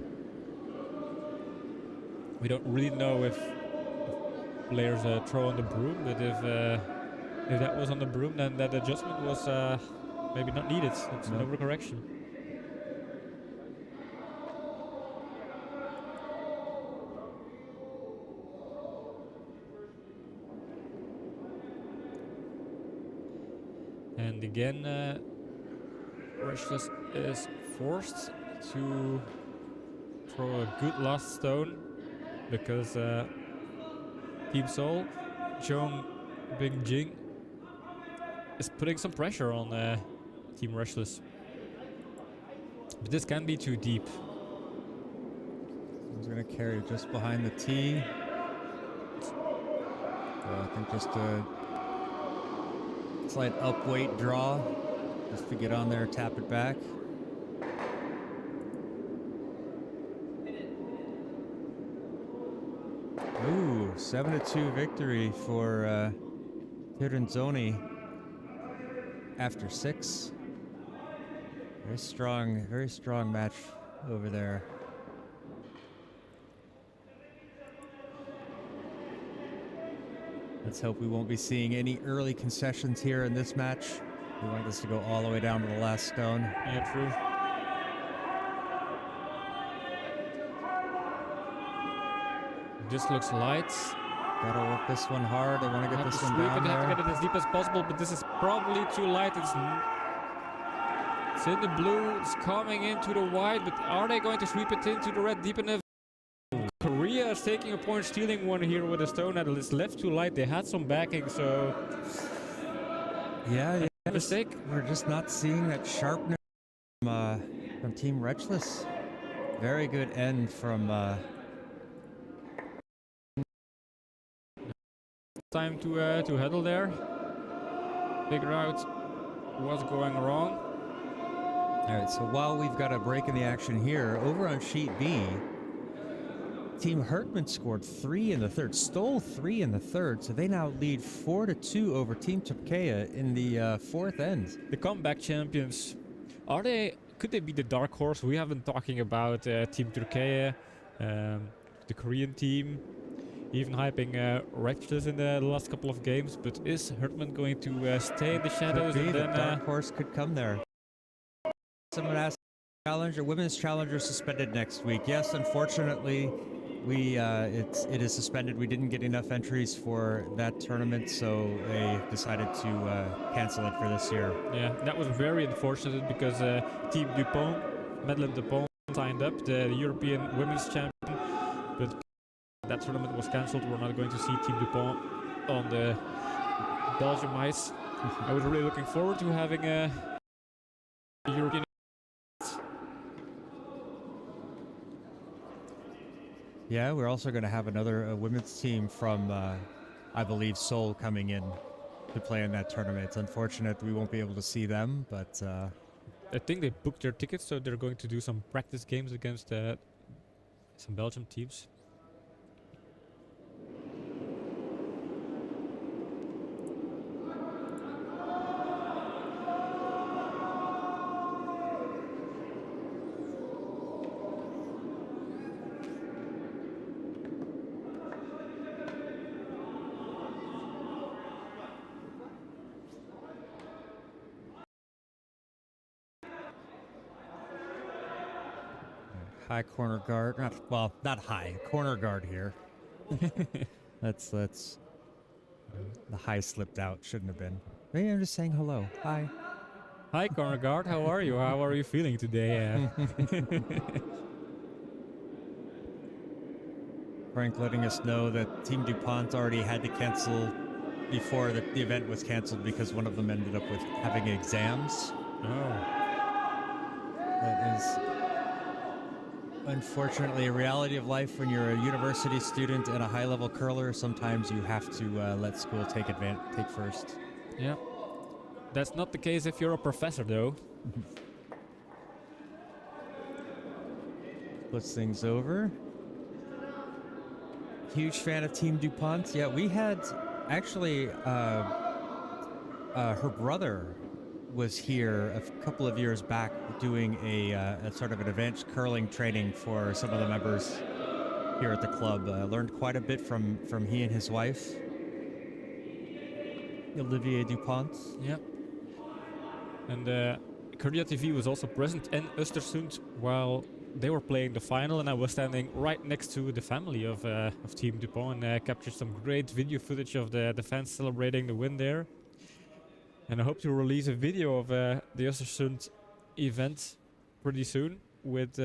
we don't really know if players throw on the broom, but if that was on the broom, then that adjustment was maybe not needed. It's an overcorrection. And again, Restless is forced to throw a good last stone. because Team Seoul, Jong Bing Jing, is putting some pressure on Team Restless. But this can be too deep. He's going to carry just behind the tee. I think just a slight up weight draw just to get on there, tap it back. Ooh, 7-2 victory for Tiranzoni after 6. Very strong match over there. Let's hope we won't be seeing any early concessions here in this match. We want this to go all the way down to the last stone. Yeah, true. This looks light. Gotta work this one hard. I want to get this one down there. Have to there. get it as deep as possible, but this is probably too light. It's in the blue. It's coming into the white, but are they going to sweep it into the red deep enough? Korea is taking a point, stealing one here with a stone that is left too light. They had some backing, so yeah. Mistake. We're just not seeing that sharpness from Team Retchless. Very good end from. Time to huddle there. Figure out what's going wrong. All right, so while we've got a break in the action here, over on sheet B, Team Hertman scored 3 in the third, stole 3 in the third, so they now lead 4-2 over Team Turkey in the fourth end. The comeback champions. Could they be the dark horse? We have been talking about Team Turkey, the Korean team, even hyping Reckless in the last couple of games. But is Hertman going to stay in the shadows? Could be, and the then dark horse could come there. Someone asked, women's challenger suspended next week. Yes, unfortunately, it is suspended. We didn't get enough entries for that tournament, so they decided to cancel it for this year. Yeah, that was very unfortunate because Team Dupont, Madeleine Dupont, signed up, the European women's champion, but that tournament was cancelled. We're not going to see Team Dupont on the Belgium ice. I was really looking forward to having a European. Yeah, we're also going to have another women's team from, I believe, Seoul coming in to play in that tournament. It's unfortunate we won't be able to see them, but... I think they booked their tickets, so they're going to do some practice games against some Belgium teams. High corner guard, not high, corner guard here. That's the high slipped out, shouldn't have been. Maybe I'm just saying hello. Hi. Hi, corner guard. How are you? How are you feeling today? Frank letting us know that Team DuPont already had to cancel before the event was canceled because one of them ended up with having exams. Oh. That is unfortunately a reality of life when you're a university student and a high-level curler. Sometimes you have to let school take first. Yeah. That's not the case if you're a professor, though. Puts things over. Huge fan of Team DuPont. Yeah, we had actually her brother was here a couple of years back doing a sort of an advanced curling training for some of the members here at the club. Learned quite a bit from he and his wife, Olivier DuPont. Yeah. And Korea TV was also present in Östersund while they were playing the final, and I was standing right next to the family of Team DuPont and captured some great video footage of the fans celebrating the win there. And I hope to release a video of the Östersund event pretty soon with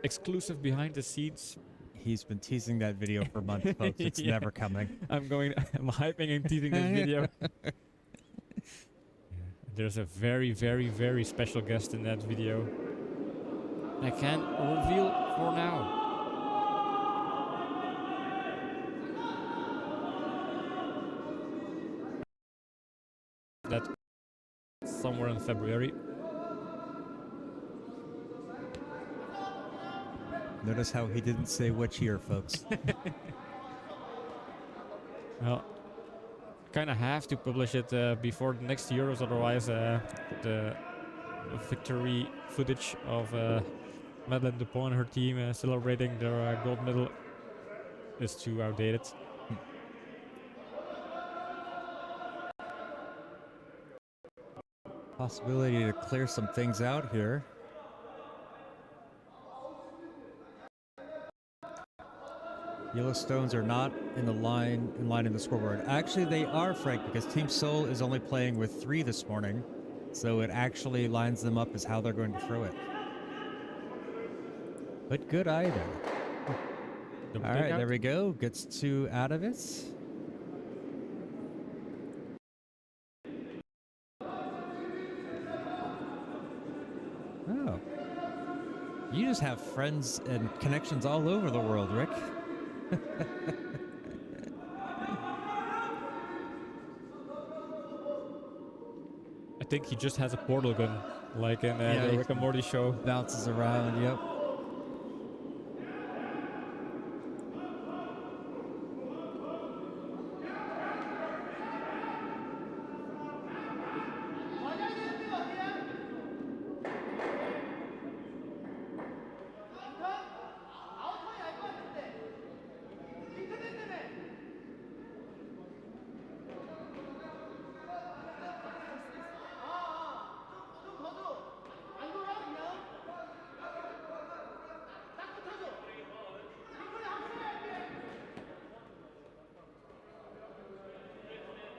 exclusive behind the scenes. He's been teasing that video for months, folks. It's Yeah. never coming. I'm hyping and teasing this video. Yeah. There's a very, very, very special guest in that video. I can't reveal for now. That's somewhere in February. Notice how he didn't say which year, folks. Well, kind of have to publish it before the next Euros, otherwise the victory footage of Madeleine Dupont and her team celebrating their gold medal is too outdated. Possibility to clear some things out here. Yellowstones are not in line in the scoreboard. Actually, they are, Frank, because Team Seoul is only playing with 3 this morning, so it actually lines them up as how they're going to throw it. But good eye there. All right, there we go. Gets 2 out of it. Oh. You just have friends and connections all over the world, Rick. I think he just has a portal gun, like in the Rick and Morty show. Bounces around, yep.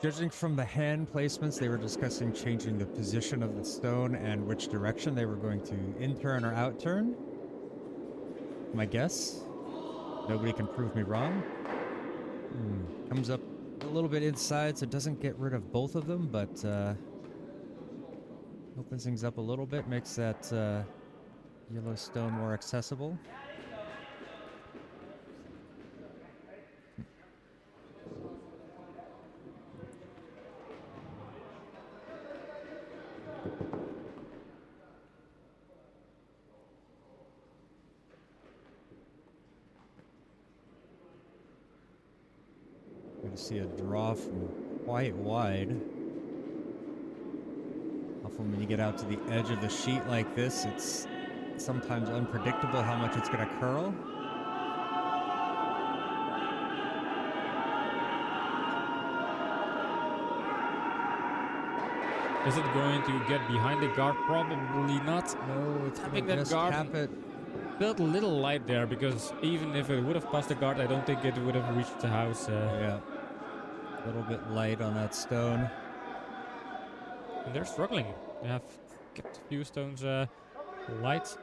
Judging from the hand placements, they were discussing changing the position of the stone and which direction they were going to in-turn or out-turn. My guess. Nobody can prove me wrong. Comes up a little bit inside, so it doesn't get rid of both of them, but opens things up a little bit, makes that Yellowstone more accessible. See a draw from quite wide. Often when you get out to the edge of the sheet like this, it's sometimes unpredictable how much it's going to curl. Is it going to get behind the guard? Probably not. No, it's tapping going to that guard. Tap it. Built a little light there, because even if it would have passed the guard, I don't think it would have reached the house. Yeah. A little bit light on that stone. And they're struggling. They have kept a few stones light.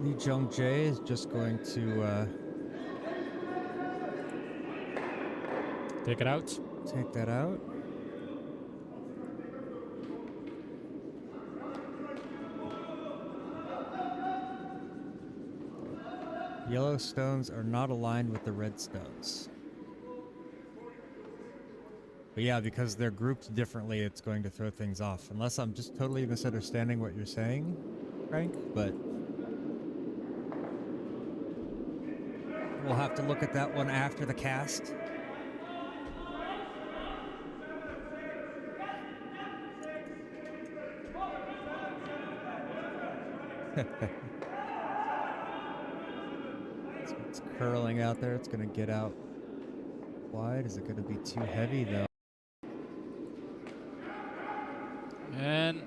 Lee Jung-jae is just going to take it out. Take that out. Yellow stones are not aligned with the red stones. But yeah, because they're grouped differently, it's going to throw things off. Unless I'm just totally misunderstanding what you're saying, Frank, but we'll have to look at that one after the cast. It's curling out there. It's going to get out wide. Is it going to be too heavy, though? And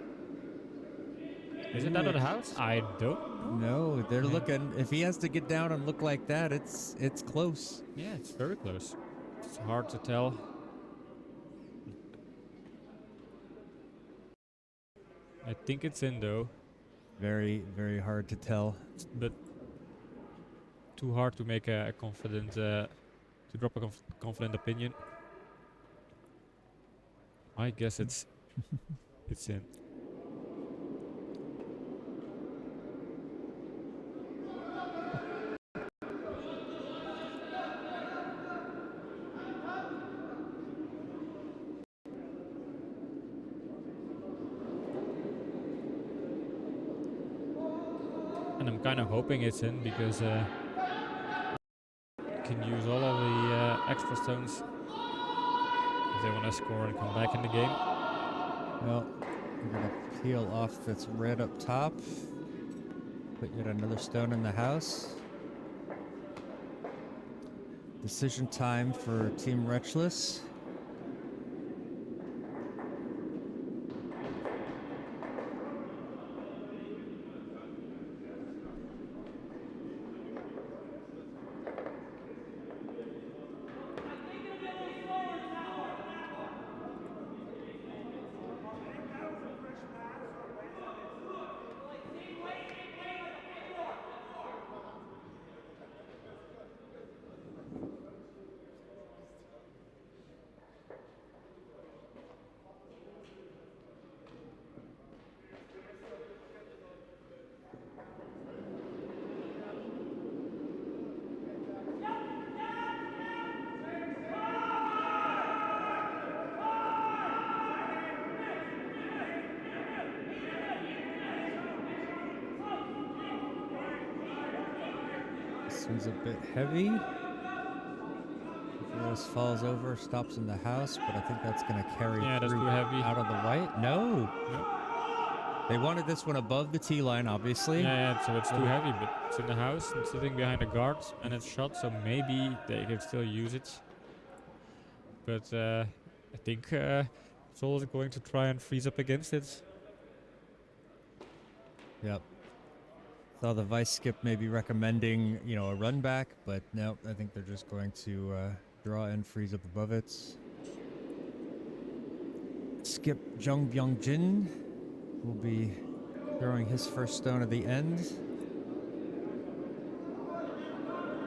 Is it out of the house? I don't know. No, they're looking. If he has to get down and look like that, it's close. Yeah, it's very close. It's hard to tell. I think it's in though, Very, very hard to tell. but too hard to make a confident, to drop a confident opinion. I guess it's in. And I'm kind of hoping it's in because can use all of the extra stones if they want to score and come back in the game. Well, we're gonna peel off this red up top. Put yet another stone in the house. Decision time for Team Wretchless. This one's a bit heavy. Rose falls over, stops in the house, but I think that's going to carry That's through too heavy. out of the right. No. Nope. They wanted this one above the tee line, obviously. Yeah, so it's too heavy, but it's in the house and sitting behind the guards, and it's shot, so maybe they can still use it. But I think Sol is going to try and freeze up against it. Yep. Saw the vice skip maybe recommending, a run back, but no, I think they're just going to draw and freeze up above it. Skip Jung Byung Jin will be throwing his first stone at the end.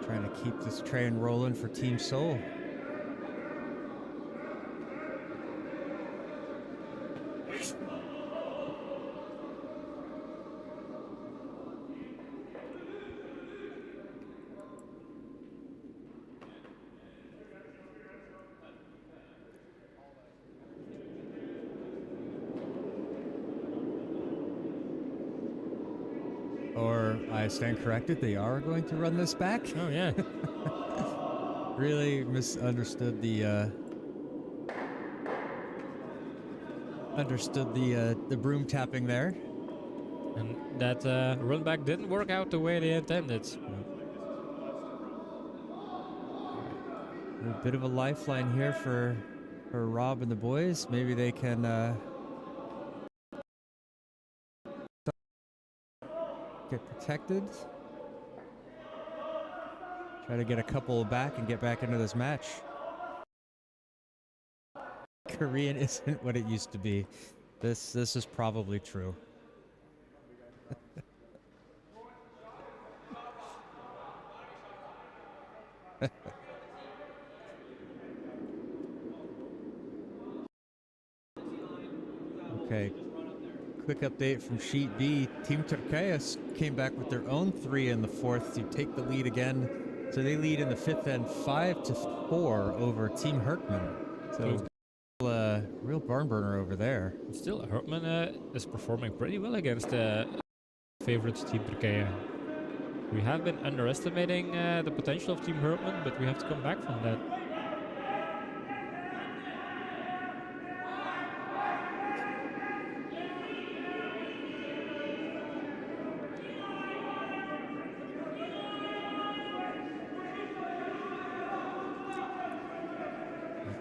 Trying to keep this train rolling for Team Seoul. Or I stand corrected, they are going to run this back. Oh yeah. Really misunderstood the the broom tapping there. And that run back didn't work out the way they intended. A bit of a lifeline here for Rob and the boys. Maybe they can get protected. Try to get a couple back and get back into this match. Korean isn't what it used to be. This is probably true. Okay. Quick update from Sheet B. Team Turkey came back with their own 3 in the 4th to take the lead again. So they lead in the 5th end 5-4 over Team Herkman. So real barn burner over there. Still, Hertman is performing pretty well against favorites Team Turkey. We have been underestimating the potential of Team Hertman, but we have to come back from that.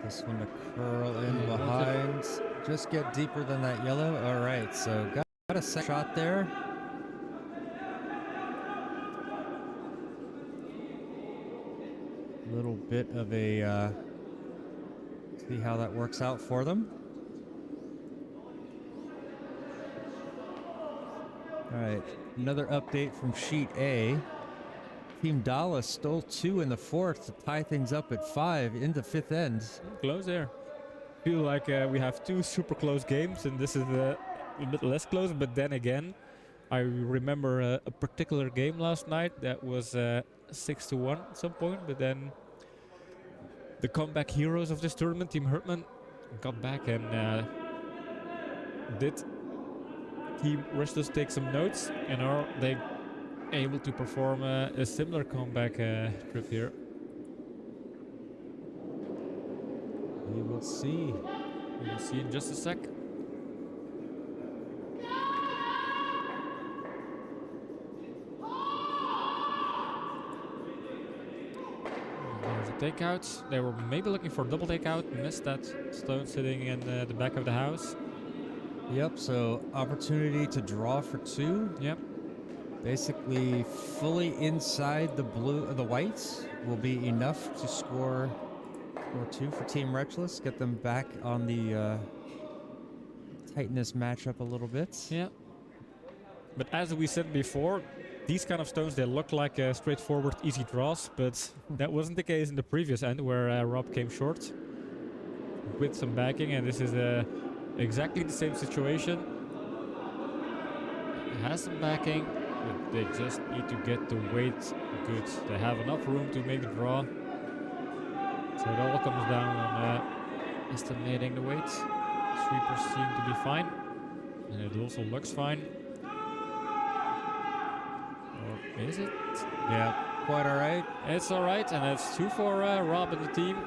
This one to curl in behind. Just get deeper than that yellow. All right, so got Got a shot there. A little bit of a see how that works out for them. All right, another update from Sheet A. Team Dallas stole 2 in the 4th to tie things up at 5 into 5th end. Close there. Feel like we have 2 super close games, and this is a bit less close. But then again, I remember a particular game last night that was 6-1 at some point. But then the comeback heroes of this tournament, Team Hurtman, got back and did Team Restless take some notes, and are they able to perform a similar comeback trip here? We will see. We will see in just a sec. There's a takeout. They were maybe looking for a double takeout. Missed that stone sitting in the back of the house. Yep, so opportunity to draw for 2. Yep. Basically fully inside the whites will be enough to score 2 for Team Reckless. Get them back on the tighten this matchup a little bit. Yeah. But as we said before, these kind of stones, they look like straightforward, easy draws, but that wasn't the case in the previous end where Rob came short with some backing, and this is exactly the same situation. It has some backing, but they just need to get the weight good. They have enough room to make the draw. So it all comes down on estimating the weight. Sweepers seem to be fine, and it also looks fine. Or is it? Yeah, quite all right. It's all right, and that's 2 for Rob and the team.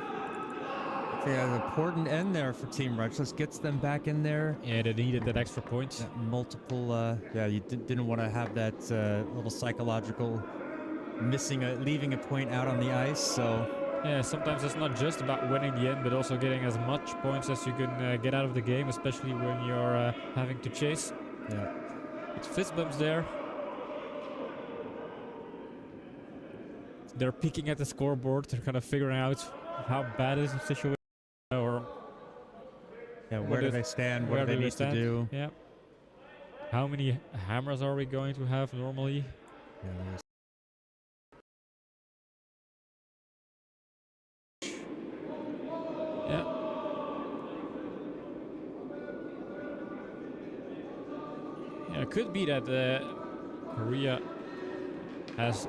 Yeah, an important end there for Team Reckless. Gets them back in there. Yeah, they needed that extra point. Multiple, yeah, you didn't want to have that little psychological leaving a point out on the ice, so... Yeah, sometimes it's not just about winning the end, but also getting as much points as you can get out of the game, especially when you're having to chase. Yeah. It's fist bumps there. They're peeking at the scoreboard. They're kind of figuring out how bad is the situation, or yeah, where do they stand? What do they need to do? Yeah. How many hammers are we going to have normally? Yeah, Yeah, it could be that Korea has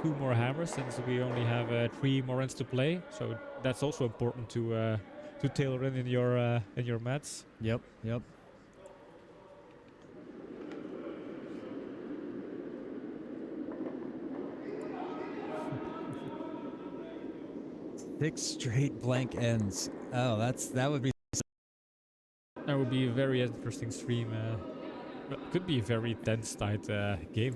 2 more hammers since we only have 3 more ends to play. So that's also important to tailor in your mats. Yep. Six straight blank ends. Oh, that would be... That would be a very interesting stream. Could be a very tense, tight game.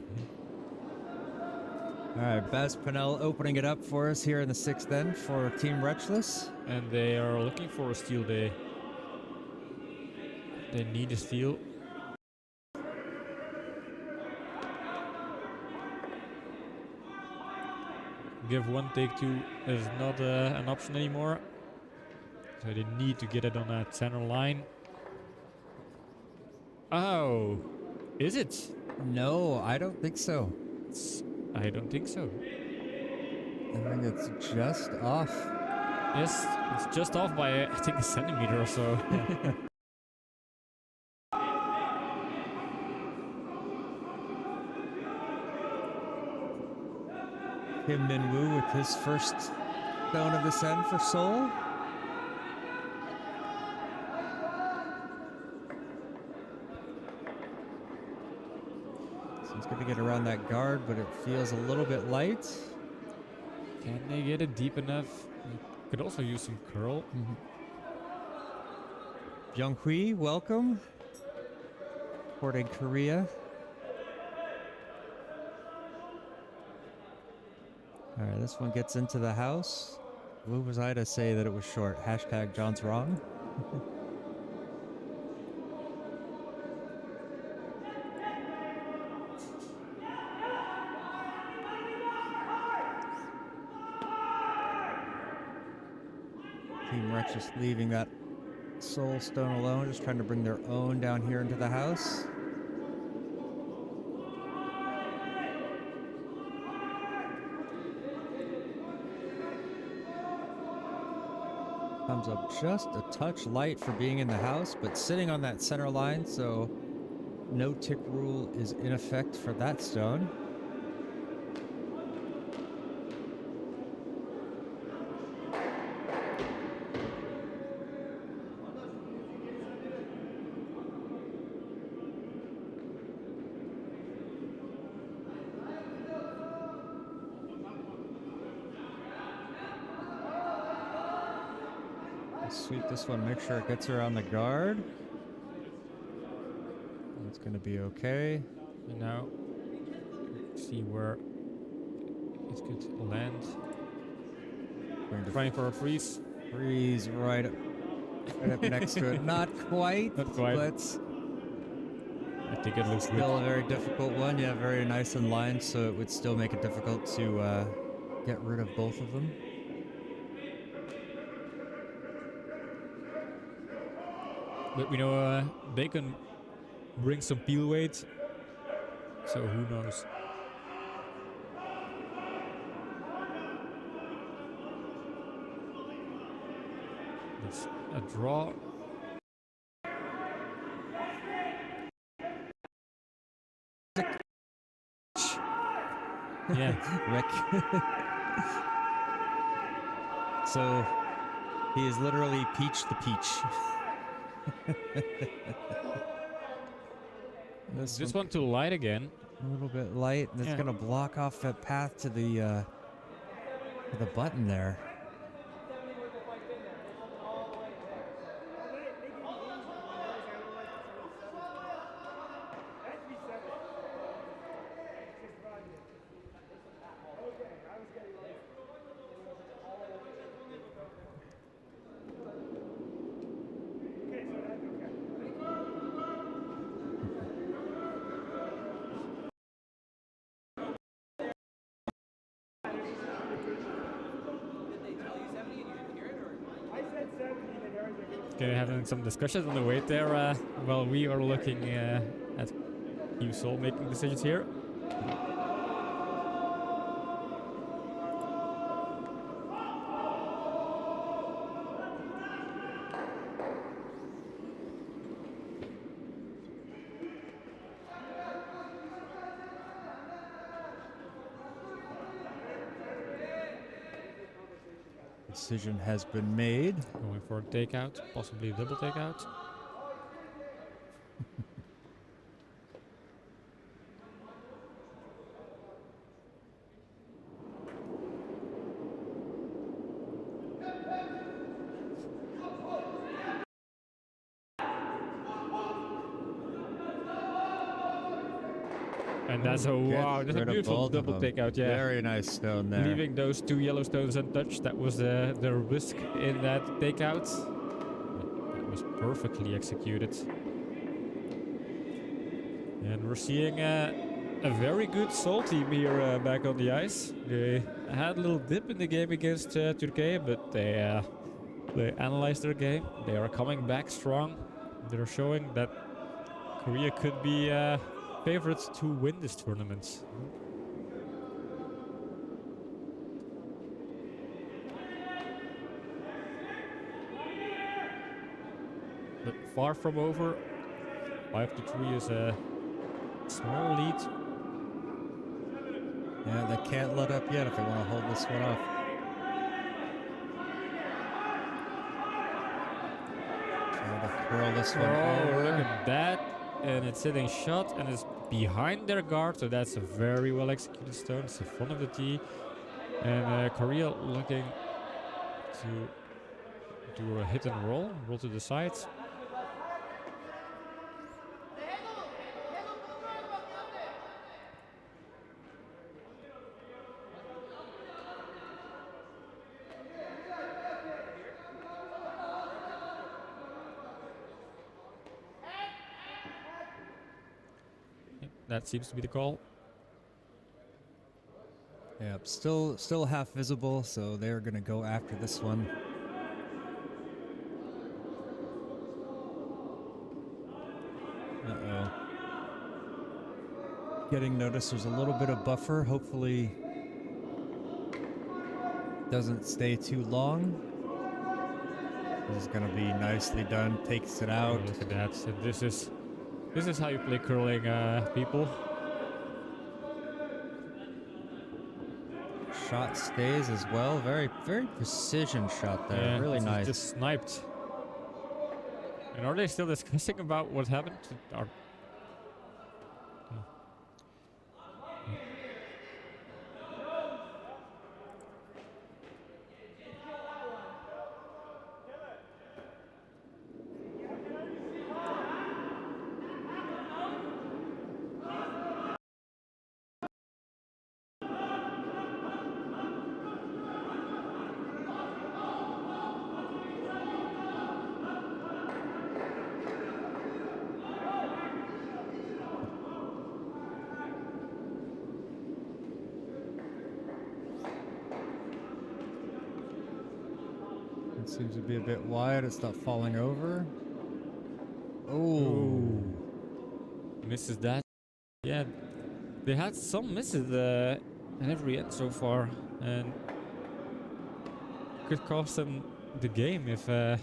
All right, Baz Pinnell opening it up for us here in the 6th end for Team Reckless. And they are looking for a steal. They need a steal. Give 1, take 2 is not an option anymore. So they need to get it on that center line. Oh, is it? No, I don't think so. I don't think so. I think it's just off. Yes, it's just off by, I think, a centimeter or so. Kim Min-woo with his first stone of this end for Seoul. He's going to get around that guard, but it feels a little bit light. Can they get it deep enough? Could also use some curl. Byung-hui, welcome. Supporting Korea. All right, this one gets into the house. Who was I to say that it was short? Hashtag John's wrong. Team Rex just leaving that Soul Stone alone, just trying to bring their own down here into the house. Comes up just a touch light for being in the house, but sitting on that center line, so no tick rule is in effect for that stone. Sweep this one, make sure it gets around the guard. It's going to be okay. And now, see where it could land. Trying for a freeze. Freeze right up next to it. Not quite. Not quite. But I think it looks still good. a very difficult one. Yeah, very nice in line, so it would still make it difficult to get rid of both of them. But we know they can bring some peel weight, so who knows? It's a draw. Yeah, Rick. So he is literally Peach the Peach. this one too light again. A little bit light, and it's Yeah. gonna block off that path to the button there. Okay, having some discussions on the way there while we are looking at Team Soul making decisions here. Decision has been made. Going for a takeout, possibly a double takeout. And that's a wow, that's a beautiful double takeout, yeah. Very nice stone there. Leaving those two yellow stones untouched, that was the risk in that takeout. That was perfectly executed. And we're seeing a very good Soul team here back on the ice. They had a little dip in the game against Turkey, but they analyzed their game. They are coming back strong. They're showing that Korea could be favorites to win this tournament. But far from over. 5-3 is a small lead. Yeah, they can't let up yet if they want to hold this one off. Trying to curl this one over. Look at that. And it's sitting shot and it's behind their guard, so that's a very well executed stone. It's in front of the tee. And Korea looking to do a hit and roll to the sides. That seems to be the call. Yep, still half visible, so they're gonna go after this one. getting noticed. There's a little bit of buffer. Hopefully doesn't stay too long. This is gonna be nicely done. Takes it out. Oh, look at that. So this is how you play curling, people. Shot stays as well. Very, very precision shot there. Yeah, Really it's nice. just sniped. And are they still discussing about what happened? It seems to be a bit wide. It's not falling over. Oh. Ooh. Misses that. Yeah, they had some misses at every end so far, and could cost them the game if. Yeah,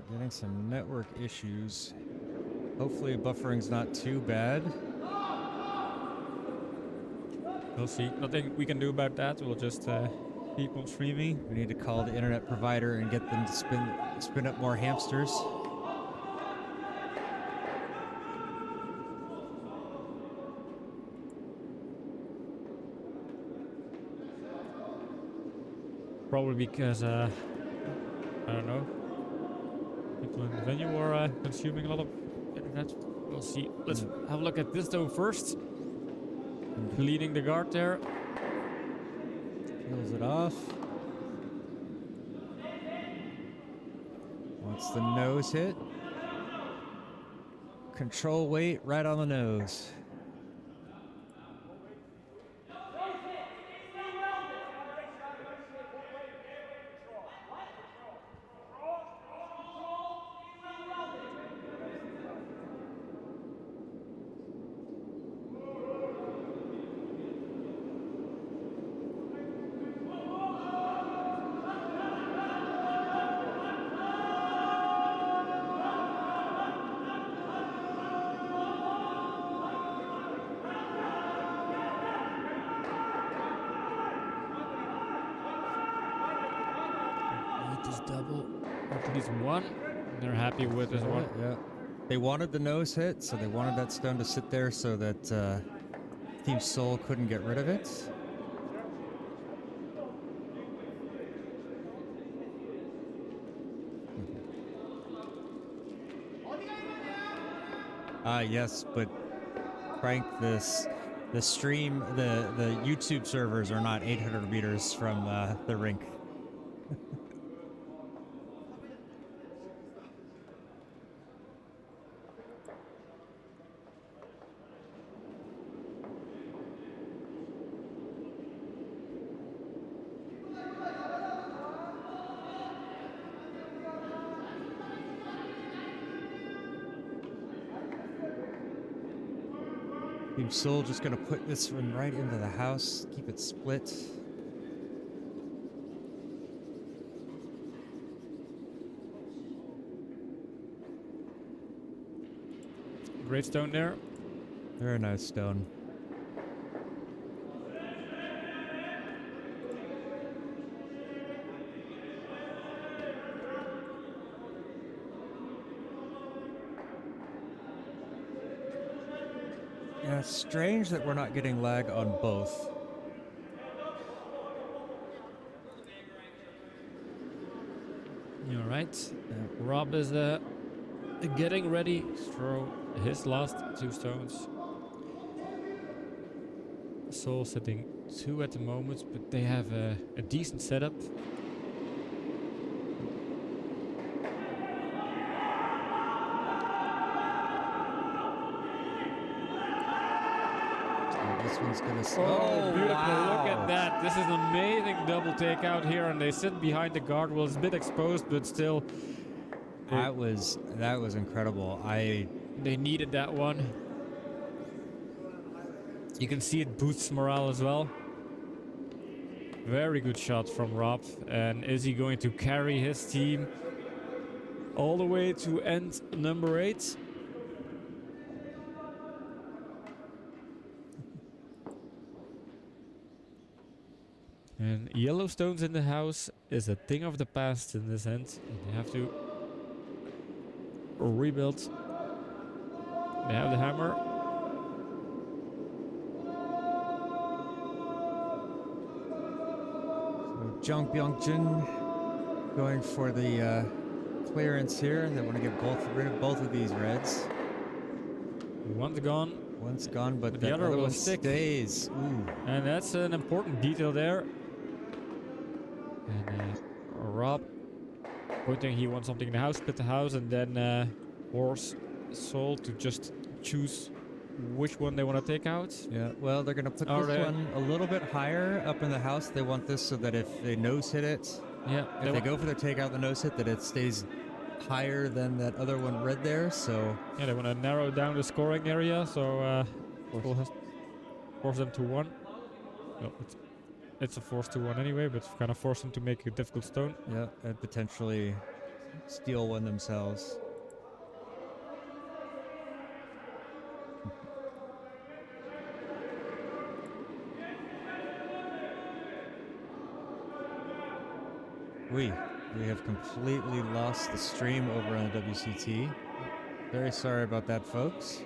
getting some network issues. Hopefully buffering's not too bad. We'll see. Nothing we can do about that. We'll just keep on streaming. We need to call the internet provider and get them to spin up more hamsters. Probably because I don't know. People in the venue are consuming a lot of internet. We'll see. Let's have a look at this though first. Leading the guard there. Peels it off. Wants the nose hit. Control weight right on the nose. This double, at least one. They're happy with this one. Yeah. They wanted the nose hit, so they wanted that stone to sit there so that Team Seoul couldn't get rid of it. Yes, but Frank, the stream, the YouTube servers are not 800 meters from the rink. Team Seoul just gonna put this one right into the house, keep it split. Great stone there. Very nice stone. Yeah, it's strange that we're not getting lag on both. All right. Rob is getting ready to throw his last two stones. Seoul sitting 2 at the moment, but they have a decent setup. This one's gonna. Oh, beautiful! Wow. Look at that. This is an amazing double takeout here, and they sit behind the guard. Well, it's a bit exposed, but still, That was incredible. they needed that one. You can see it boosts morale as well. Very good shot from Rob. And is he going to carry his team all the way to end number 8? And Yellowstones in the house is a thing of the past in this end. They have to rebuild. They have the hammer. Jung Byung-jin going for the clearance here. They want to get rid of both of these reds. One's gone. One's gone, but the other will one stick. Stays. Ooh. And that's an important detail there. And Rob pointing he wants something in the house, split the house, and then force Soul to just choose which one they want to take out. Yeah, well, they're going to put this one a little bit higher up in the house. They want this so that if they nose hit it, if they go for their takeout, the nose hit, that it stays higher than that other one red there. So yeah, they want to narrow down the scoring area, so we'll force them to 1. No, it's a force to 1 anyway, but kind of force them to make a difficult stone. Yeah, and potentially steal one themselves. We have completely lost the stream over on the WCT. Very sorry about that, folks.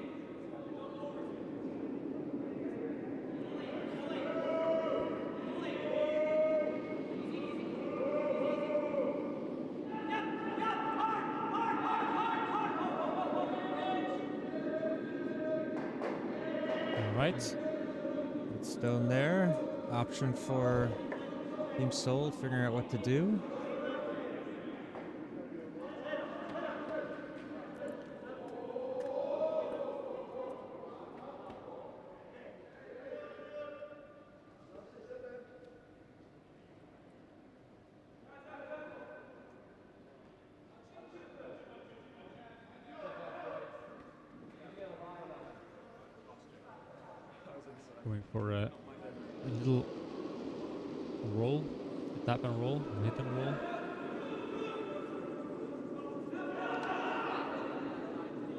All right. Stone there. Option for Team Seoul figuring out what to do. Going for a little roll, a tap and roll, a hit and roll.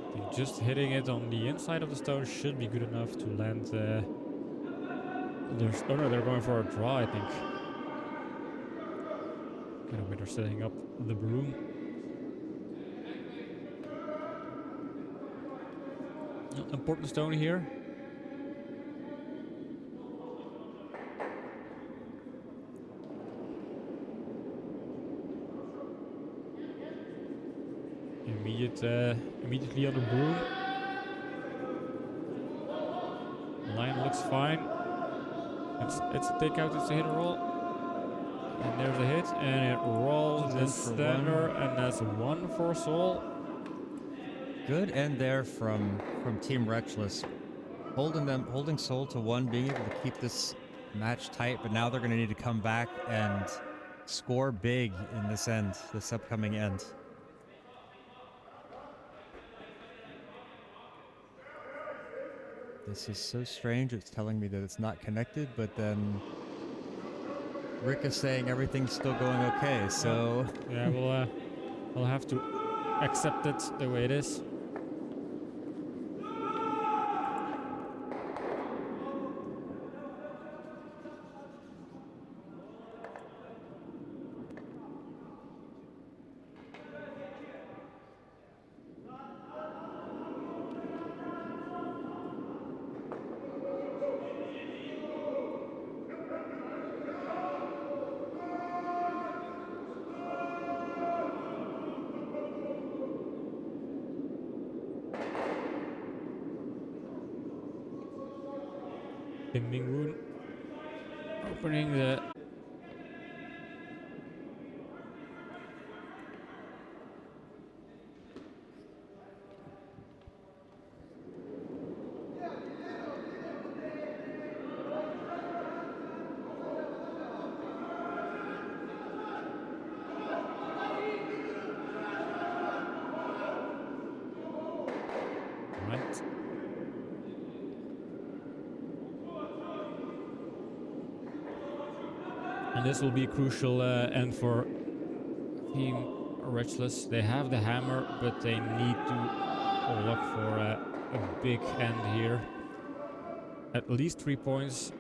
I think just hitting it on the inside of the stone should be good enough to land. Oh no, they're going for a draw, I think. Kind of way they're setting up the broom. Important stone here. Immediately on the broom. Line looks fine. It's a takeout, it's a hit and roll. And there's a hit, and it rolls in the center, and that's 1 for Soul. Good end there from Team Reckless, holding Soul to 1, being able to keep this match tight. But now they're going to need to come back and score big in this end, this upcoming end. This is so strange. It's telling me that it's not connected, but then Rick is saying everything's still going okay. So yeah, we'll have to accept it the way it is. Kim Ming-woon opening the And this will be a crucial end for Team Richless. They have the hammer, but they need to look for a big end here. At least 3 points.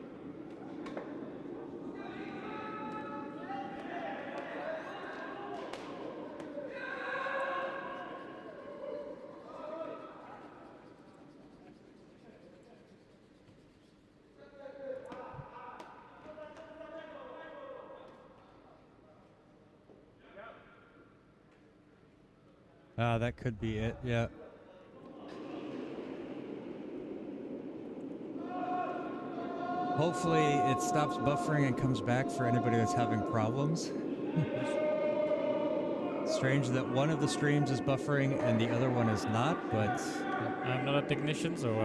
That could be it, yeah. Hopefully it stops buffering and comes back for anybody that's having problems. Strange that one of the streams is buffering and the other one is not, but I'm not a technician, so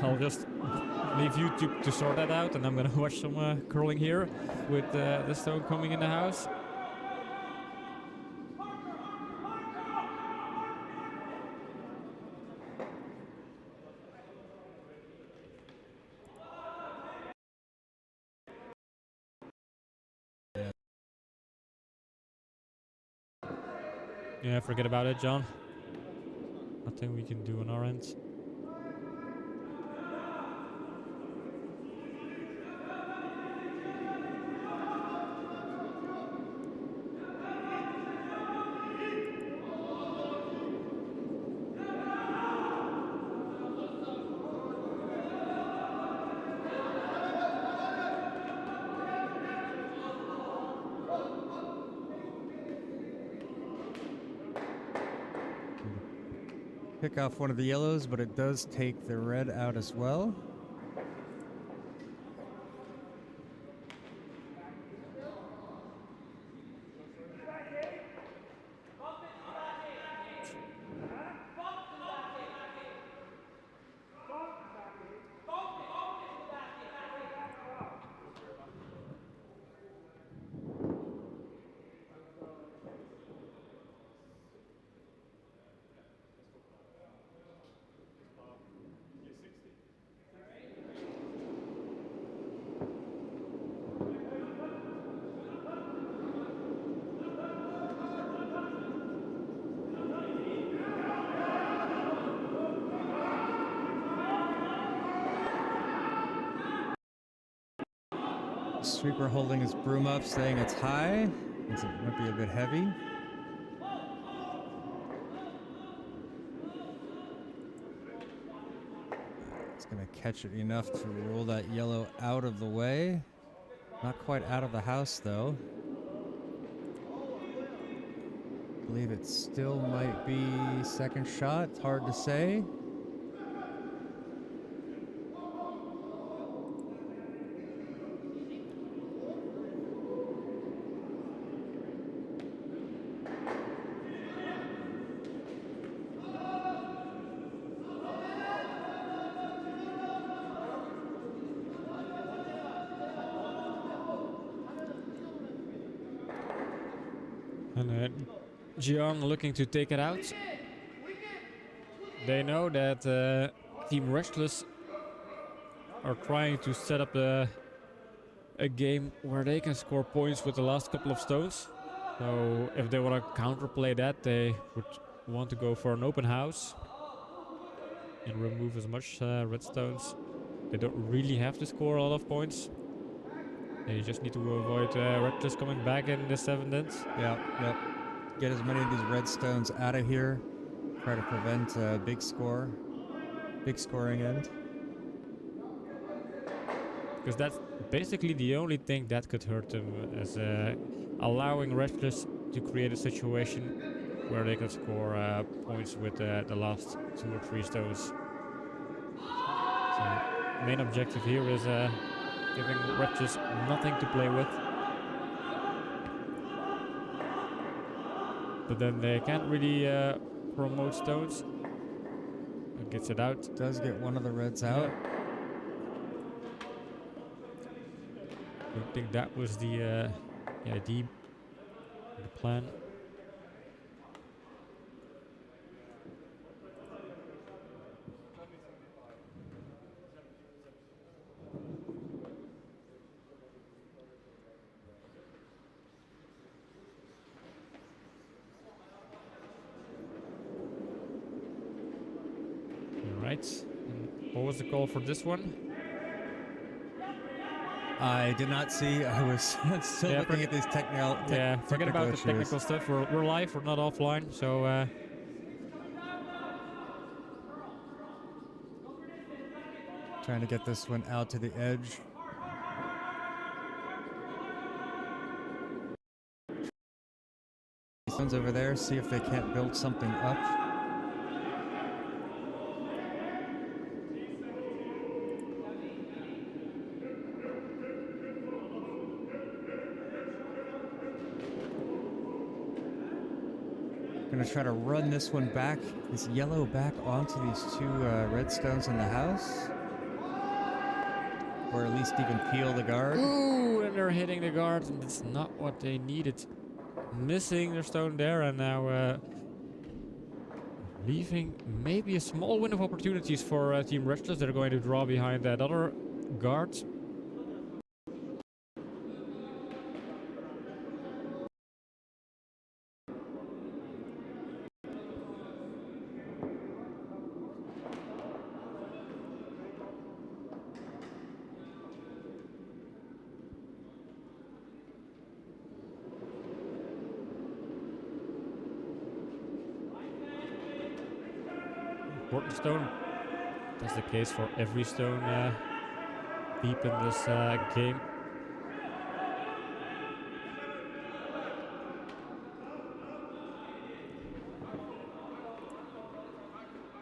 I'll just leave you to sort that out, and I'm gonna watch some curling here with the stone coming in the house. Yeah, forget about it, John. Nothing we can do on our end. pick off one of the yellows, but it does take the red out as well. Sweeper holding his broom up, saying it's high. It might be a bit heavy. It's going to catch it enough to roll that yellow out of the way. Not quite out of the house, though. I believe it still might be second shot. It's hard to say. And Jiang looking to take it out. They know that Team Restless are trying to set up a game where they can score points with the last couple of stones. So if they want to counterplay that, they would want to go for an open house and remove as much red stones. They don't really have to score a lot of points. They just need to avoid Reckless coming back in the 7th end. Yep. Get as many of these red stones out of here. Try to prevent a big scoring end. Because that's basically the only thing that could hurt them, is allowing Reckless to create a situation where they can score points with the last 2 or 3 stones. So main objective here is giving Reckless nothing to play with. But then they can't really promote stones. It gets it out. Does get one of the reds out. I don't think that was the idea, the plan. What was the call for this one? I did not see. I was still looking at these technical forget about issues. the technical stuff. We're live. We're not offline. So trying to get this one out to the edge. These ones over there. See if they can't build something up. Gonna try to run this one back, this yellow back onto these two red stones in the house. Or at least even peel the guard. ooh, and they're hitting the guard, and it's not what they needed. Missing their stone there, and now leaving maybe a small window of opportunities for Team Restless. They're going to draw behind that other guard. Important stone. That's the case for every stone deep in this game.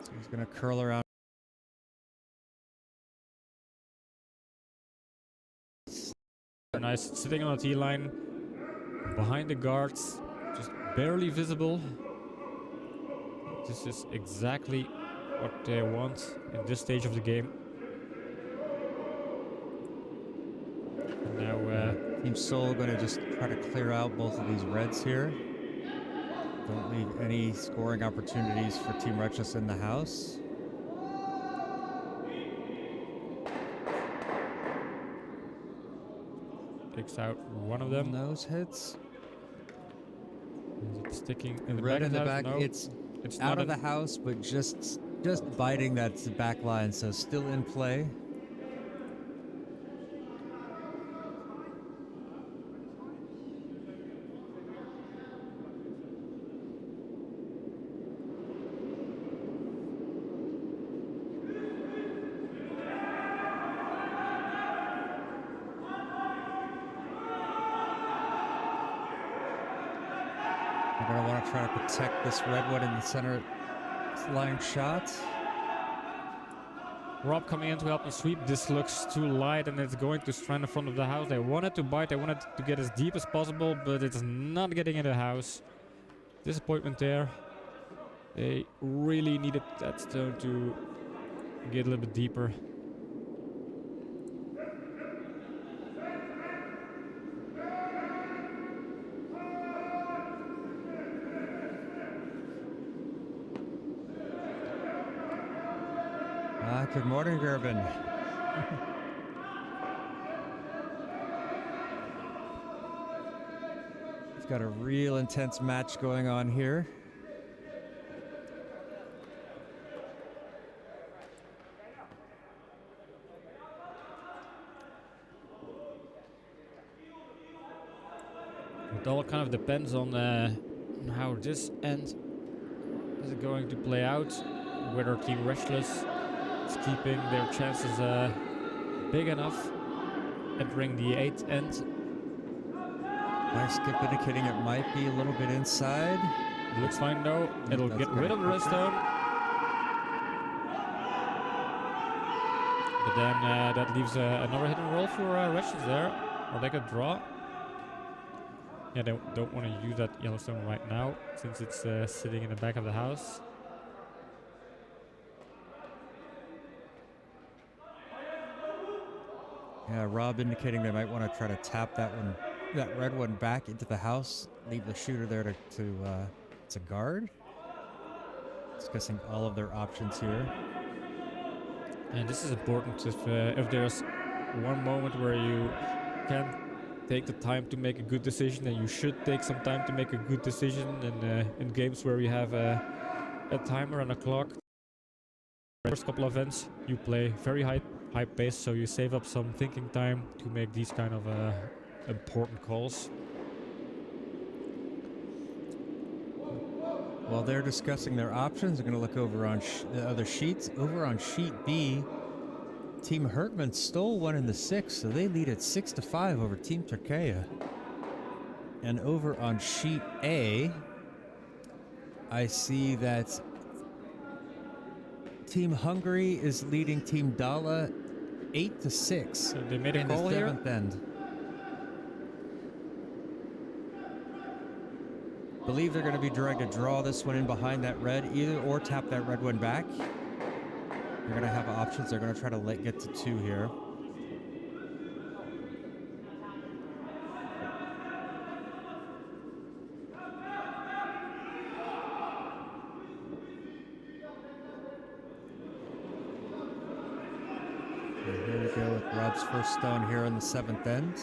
So he's gonna curl around. Nice, sitting on a T-line behind the guards, just barely visible. This is exactly what they want in this stage of the game. And now Team Soul gonna just try to clear out both of these reds here. Don't leave any scoring opportunities for Team Reckless in the house. picks out one of them. Those hits. Is it sticking in the Red back in the of the back. house? No, It's not out of in- the house, but just biting that back line, so still in play. You're going to want to try to protect this redwood in the center line shot. Rob coming in to help them sweep. This looks too light and it's going to strand in front of the house. They wanted to bite, they wanted to get as deep as possible, but it's not getting in the house. Disappointment there. They really needed that stone to get a little bit deeper. Good morning, Gerben. We've got a real intense match going on here. It all kind of depends on how this end is going to play out. Whether Team Restless is keeping their chances big enough entering the 8th end. My skip indicating it might be a little bit inside. It looks fine though. It'll That's get rid of the redstone. But then that leaves another hit and roll for Restless there. Or they could draw. Yeah, they don't want to use that Yellowstone right now since it's sitting in the back of the house. Yeah, Rob indicating they might want to try to tap that red one back into the house. Leave the shooter there to guard. Discussing all of their options here. And this is important. If there's one moment where you can take the time to make a good decision, then you should take some time to make a good decision in games where you have a timer and a clock. First couple of events, you play very high pace, so you save up some thinking time to make these kind of important calls. While they're discussing their options, I'm going to look over on the other sheets. Over on sheet B, Team Hertman stole one in the 6th, so they lead at 6-5 over Team Turkey. And over on sheet A, I see that Team Hungary is leading Team Dala 8-6. So they made a in call the here. 7th end. Believe they're going to be trying to draw this one in behind that red, either or tap that red one back. They're going to have options. They're going to try to get to 2 here. And here we go with Rob's first stone here in the 7th end.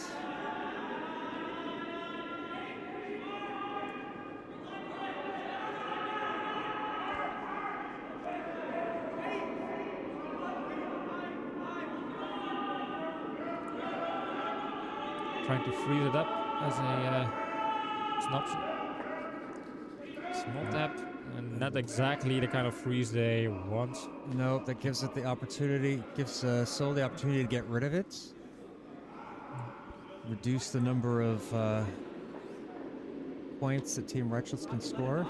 Trying to freeze it up as an option. Small tap, and not exactly the kind of freeze they want. Nope, that gives it the opportunity, gives Sol the opportunity to get rid of it. Reduce the number of points that Team Reckless can score.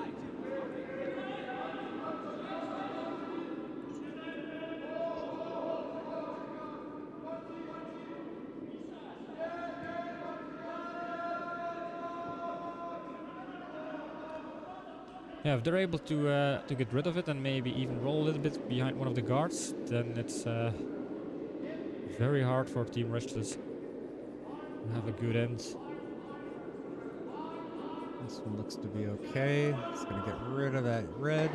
Yeah, if they're able to get rid of it and maybe even roll a little bit behind one of the guards, then it's very hard for Team Restless to have a good end. This one looks to be okay. It's going to get rid of that red.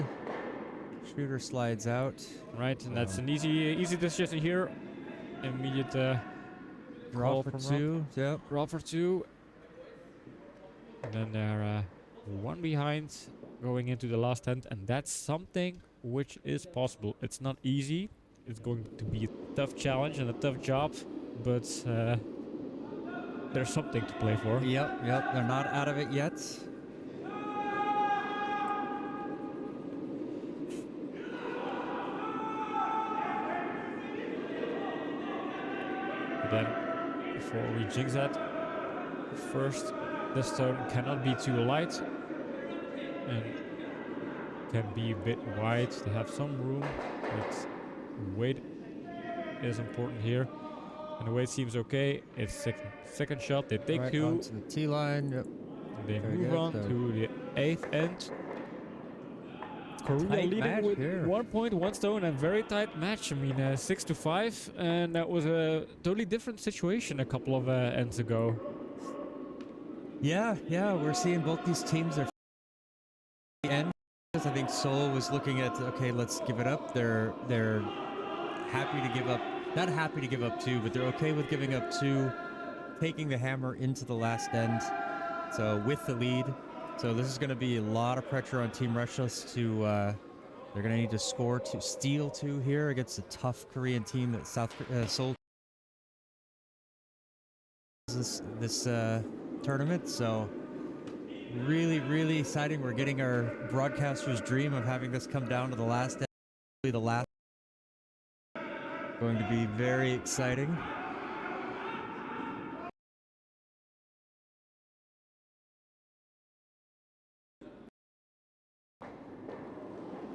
Shooter slides out. Right, and that's an easy decision here. Immediate Draw for 2. Yep. Draw for 2. And then they're 1 behind going into the last end, and that's something which is possible. It's not easy. It's going to be a tough challenge and a tough job, but there's something to play for. Yep. They're not out of it yet. Again, before we jinx that, first, this stone cannot be too light and can be a bit wide to have some room, but weight is important here. And the weight seems okay. It's second shot. They take right 2. onto the T line. Yep. They Very move good, on to the 8th end. Korea Tight leading match with here. 1 point, 1 stone, and very tight match. I mean, 6-5, and that was a totally different situation a couple of ends ago. Yeah. We're seeing both these teams are end. I think Seoul was looking at, okay, let's give it up. They're happy to give up, not happy to give up 2, but they're okay with giving up 2, taking the hammer into the last end. So with the lead. So this is going to be a lot of pressure on Team Restless to, they're going to need to score to steal 2 here against a tough Korean team that Seoul this tournament. So really exciting. We're getting our broadcaster's dream of having this come down to the last end. The last going to be very exciting.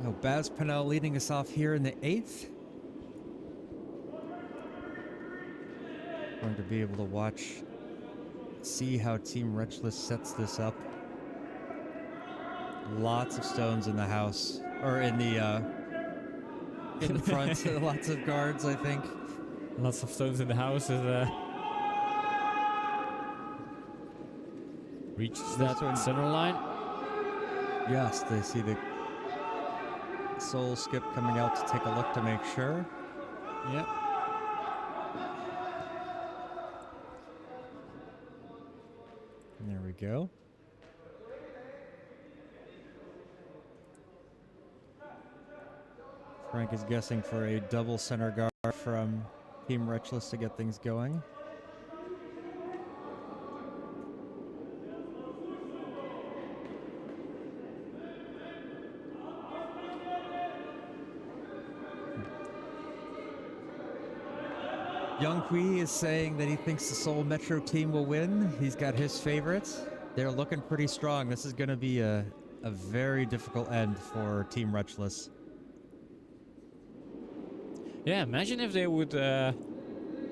Oh, Baz Pennell leading us off here in the 8th. Going to be able to watch, see how Team Reckless sets this up. Lots of stones in the house, or in the front. Lots of guards, I think. Lots of stones in the house is reaches that center line. Yes, they see the Soul skip coming out to take a look to make sure. Yep. There we go. Frank is guessing for a double center guard from Team Reckless to get things going. Young Hui is saying that he thinks the Seoul Metro team will win. He's got his favorites. They're looking pretty strong. This is going to be a very difficult end for Team Reckless. Yeah, imagine if they would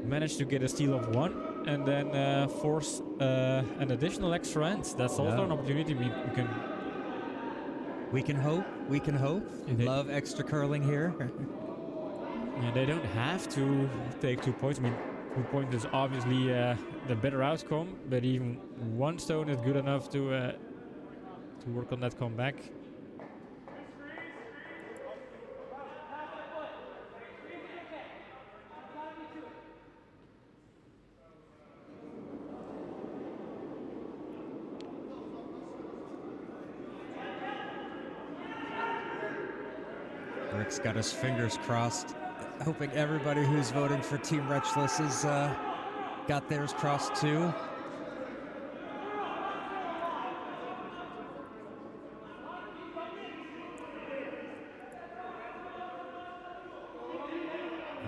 manage to get a steal of 1 and then force an additional extra end. That's also an opportunity we can... We can hope. We can hope. Love extra curling here. Yeah, they don't have to take 2 points. I mean, 2 points is obviously the better outcome, but even 1 stone is good enough to work on that comeback. Rick's got his fingers crossed, hoping everybody who's voting for Team Reckless has got theirs crossed too.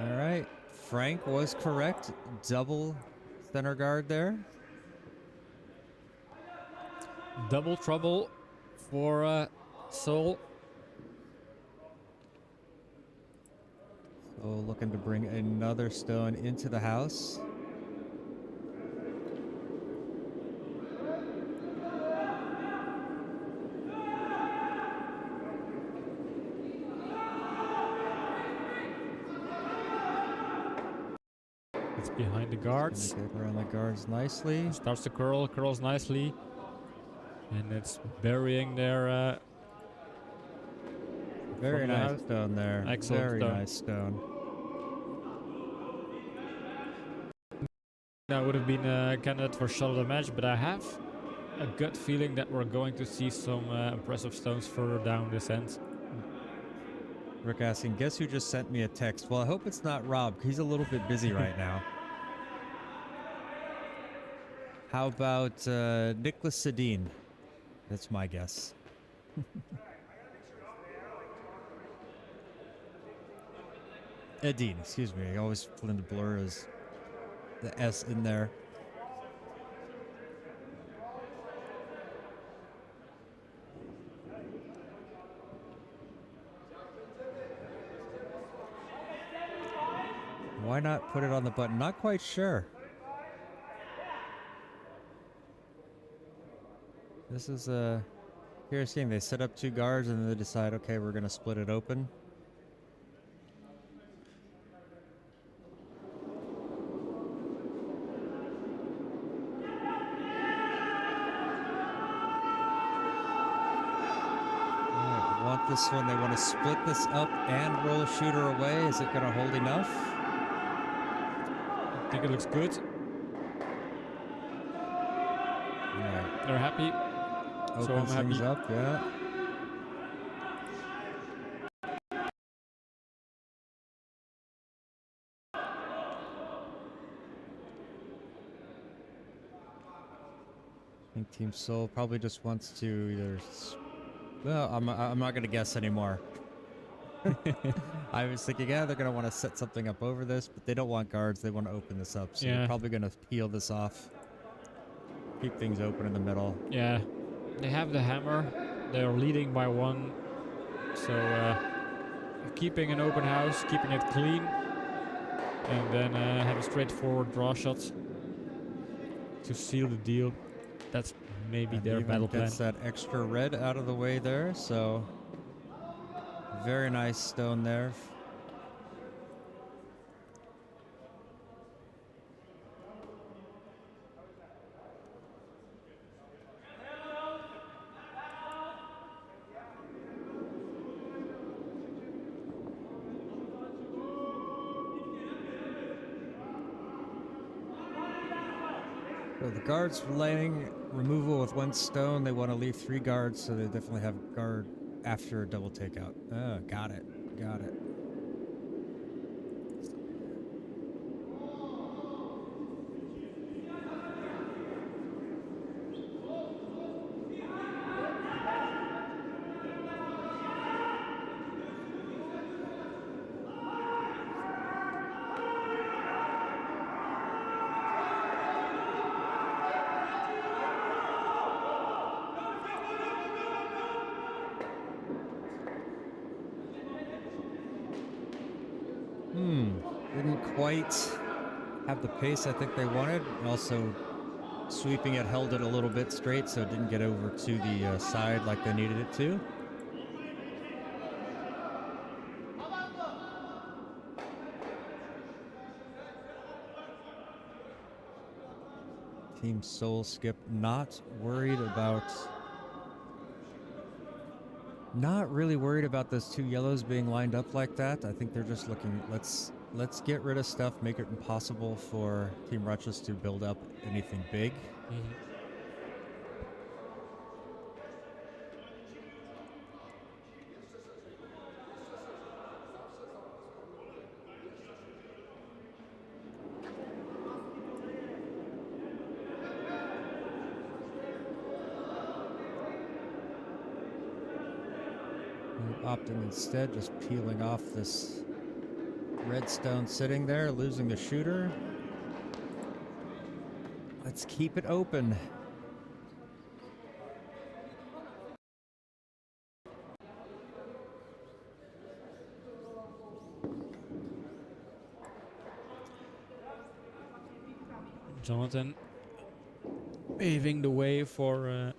All right, Frank was correct. Double center guard there. Double trouble for Seoul. So looking to bring another stone into the house. It's behind the guards. Get around the guards nicely. Starts to curls nicely. And it's burying their... very nice stone there. Excellent very stone. nice stone. That would have been a candidate for shot of the match, but I have a gut feeling that we're going to see some impressive stones further down this end. Rick asking, guess who just sent me a text? Well, I hope it's not Rob, 'cause he's a little bit busy right now. How about Nicholas Sedin? That's my guess. Edine, excuse me. I always put in the blur as the S in there. Why not put it on the button? Not quite sure. This is here's seeing they set up 2 guards and then they decide, okay, we're gonna split it open. Want this one, they want to split this up and roll a shooter away. Is it going to hold enough? I think it looks good. Right. They're happy. Opens so I'm things happy. up, yeah. I think Team Seoul probably just wants to either... Well, I'm not going to guess anymore. I was thinking, yeah, they're going to want to set something up over this, but they don't want guards. They want to open this up. So they're probably going to peel this off. Keep things open in the middle. Yeah. They have the hammer. They're leading by 1. So keeping an open house, keeping it clean. And then have a straightforward draw shot to seal the deal. That's maybe And their battle plan. Gets that extra red out of the way there, so very nice stone there. So the guards laying removal with 1 stone. They want to leave 3 guards, so they definitely have guard after a double takeout. Oh, got it. Got it. Didn't quite have the pace I think they wanted. Also, sweeping it held it a little bit straight, so it didn't get over to the side like they needed it to. Team Seoul Skip not really worried about those two yellows being lined up like that. I think they're just looking, let's get rid of stuff, make it impossible for Team Rutgers to build up anything big. Opting instead, just peeling off this redstone sitting there, losing the shooter. Let's keep it open. Jonathan paving the way for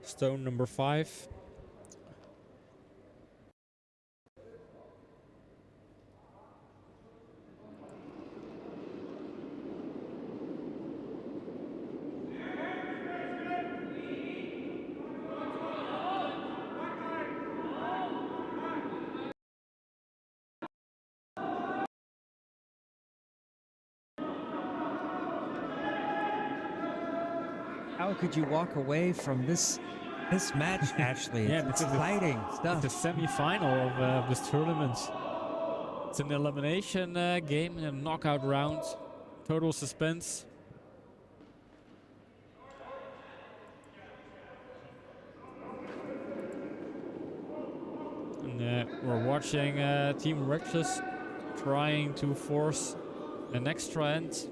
stone number 5. How could you walk away from this match, Ashley? Yeah, it's exciting stuff. The semi-final of this tournament. It's an elimination game in a knockout round. Total suspense. And we're watching Team Reckless trying to force an extra end.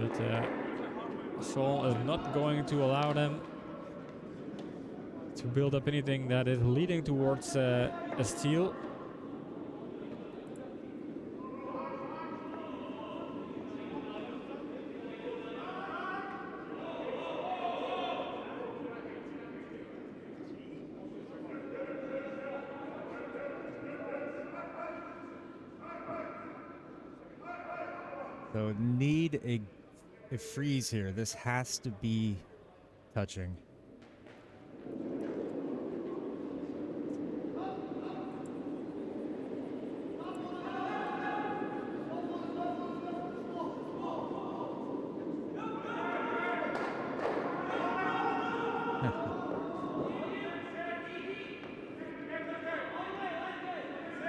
But Seoul is not going to allow them to build up anything that is leading towards a steal. So need a freeze here. This has to be touching.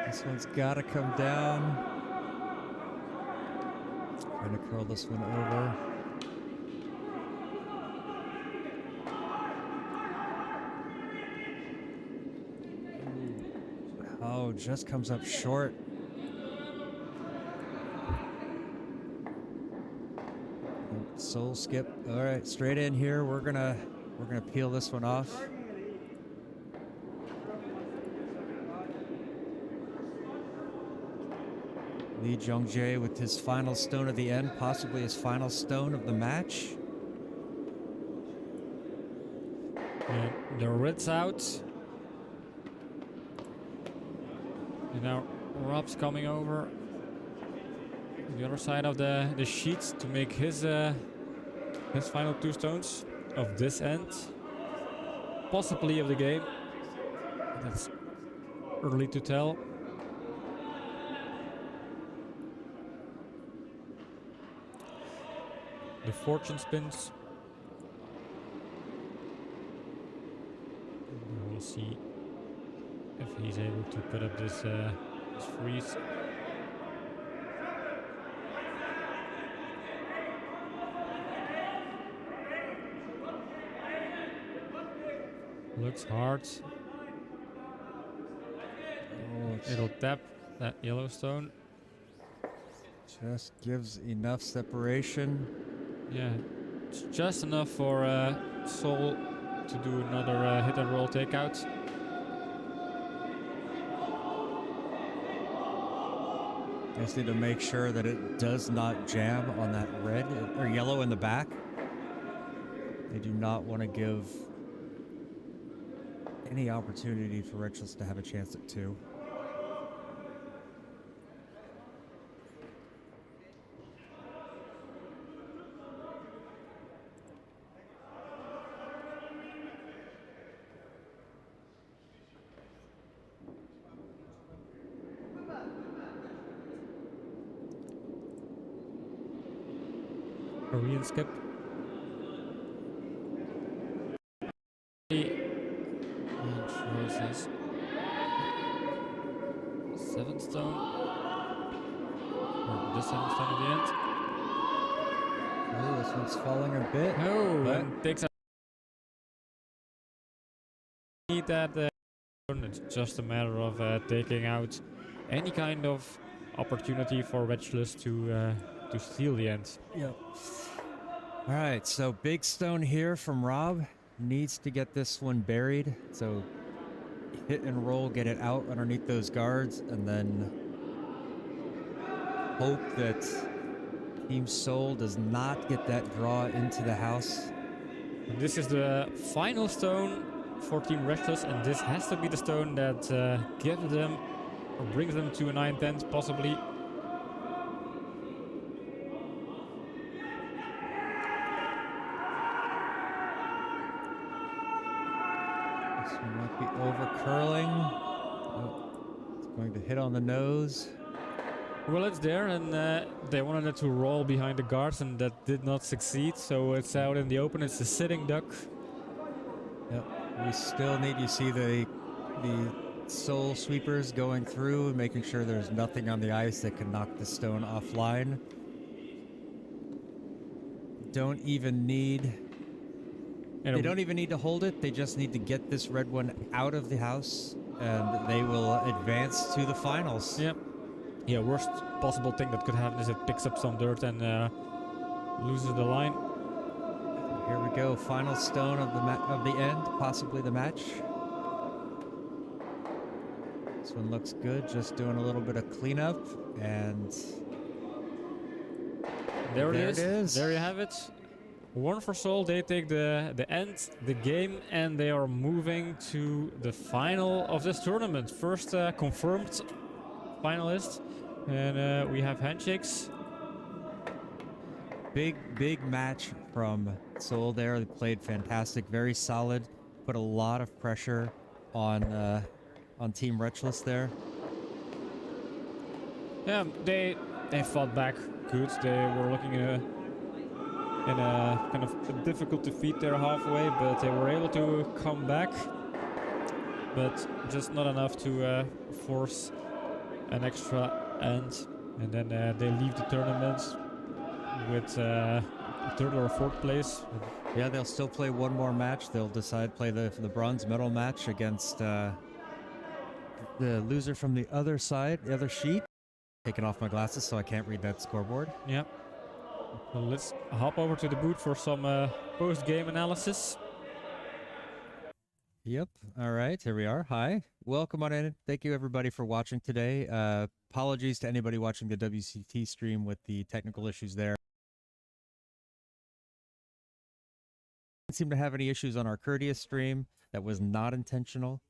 This one's gotta come down. Trying to curl this one over. Oh, just comes up short. Soul skip. All right, straight in here. We're gonna peel this one off. Lee Jong-jae with his final stone of the end, possibly his final stone of the match. Yeah, the red's out. And now Rob's coming over the other side of the sheets to make his final 2 stones of this end, possibly of the game. That's early to tell. The fortune spins. We'll see if he's able to put up this freeze. Looks hard. Oh, it'll tap that yellow stone. Just gives enough separation. Yeah, it's just enough for Seoul to do another hit and roll takeout. Just need to make sure that it does not jam on that red or yellow in the back. They do not want to give any opportunity for Richards to have a chance at 2. Korean skip. And throws his 7 stone. Or just 7 stone at the end. Oh, this one's falling a bit. Oh, but and takes out. Need that. It's just a matter of taking out any kind of opportunity for Wedgeless to steal the end. Yep. All right, so big stone here from Rob. Needs to get this one buried. So hit and roll, get it out underneath those guards, and then hope that Team Seoul does not get that draw into the house. And this is the final stone for Team Restless, and this has to be the stone that gives them or brings them to a 9-10 possibly. This one might be over curling. Oh, it's going to hit on the nose. Well, it's there, and they wanted it to roll behind the guards, and that did not succeed, so it's out in the open. It's a sitting duck. Yep. We still need, you see the Soul sweepers going through, making sure there's nothing on the ice that can knock the stone offline. Don't even need, they don't even need to hold it. They just need to get this red one out of the house, and they will advance to the finals. Yep. Yeah, worst possible thing that could happen is it picks up some dirt and loses the line. Here we go, final stone of the end, possibly the match. This one looks good, just doing a little bit of cleanup, and there it is. There you have it. 1 for Seoul. They take the end, the game, and they are moving to the final of this tournament. First confirmed finalist, and we have handshakes. Big match from Seoul there. They played fantastic, very solid, put a lot of pressure on Team Retchless there. Yeah, they fought back good. They were looking in a kind of a difficult defeat there halfway, but they were able to come back, but just not enough to force an extra end, and then they leave the tournament with 3rd or 4th place. Yeah, they'll still play one more match. They'll play the bronze medal match against the loser from the other side, the other sheet. Taking off my glasses so I can't read that scoreboard. Yeah. Well, let's hop over to the booth for some post-game analysis. Yep. All right. Here we are. Hi. Welcome on in. Thank you, everybody, for watching today. Apologies to anybody watching the WCT stream with the technical issues there. Didn't seem to have any issues on our Courteous stream. That was not intentional.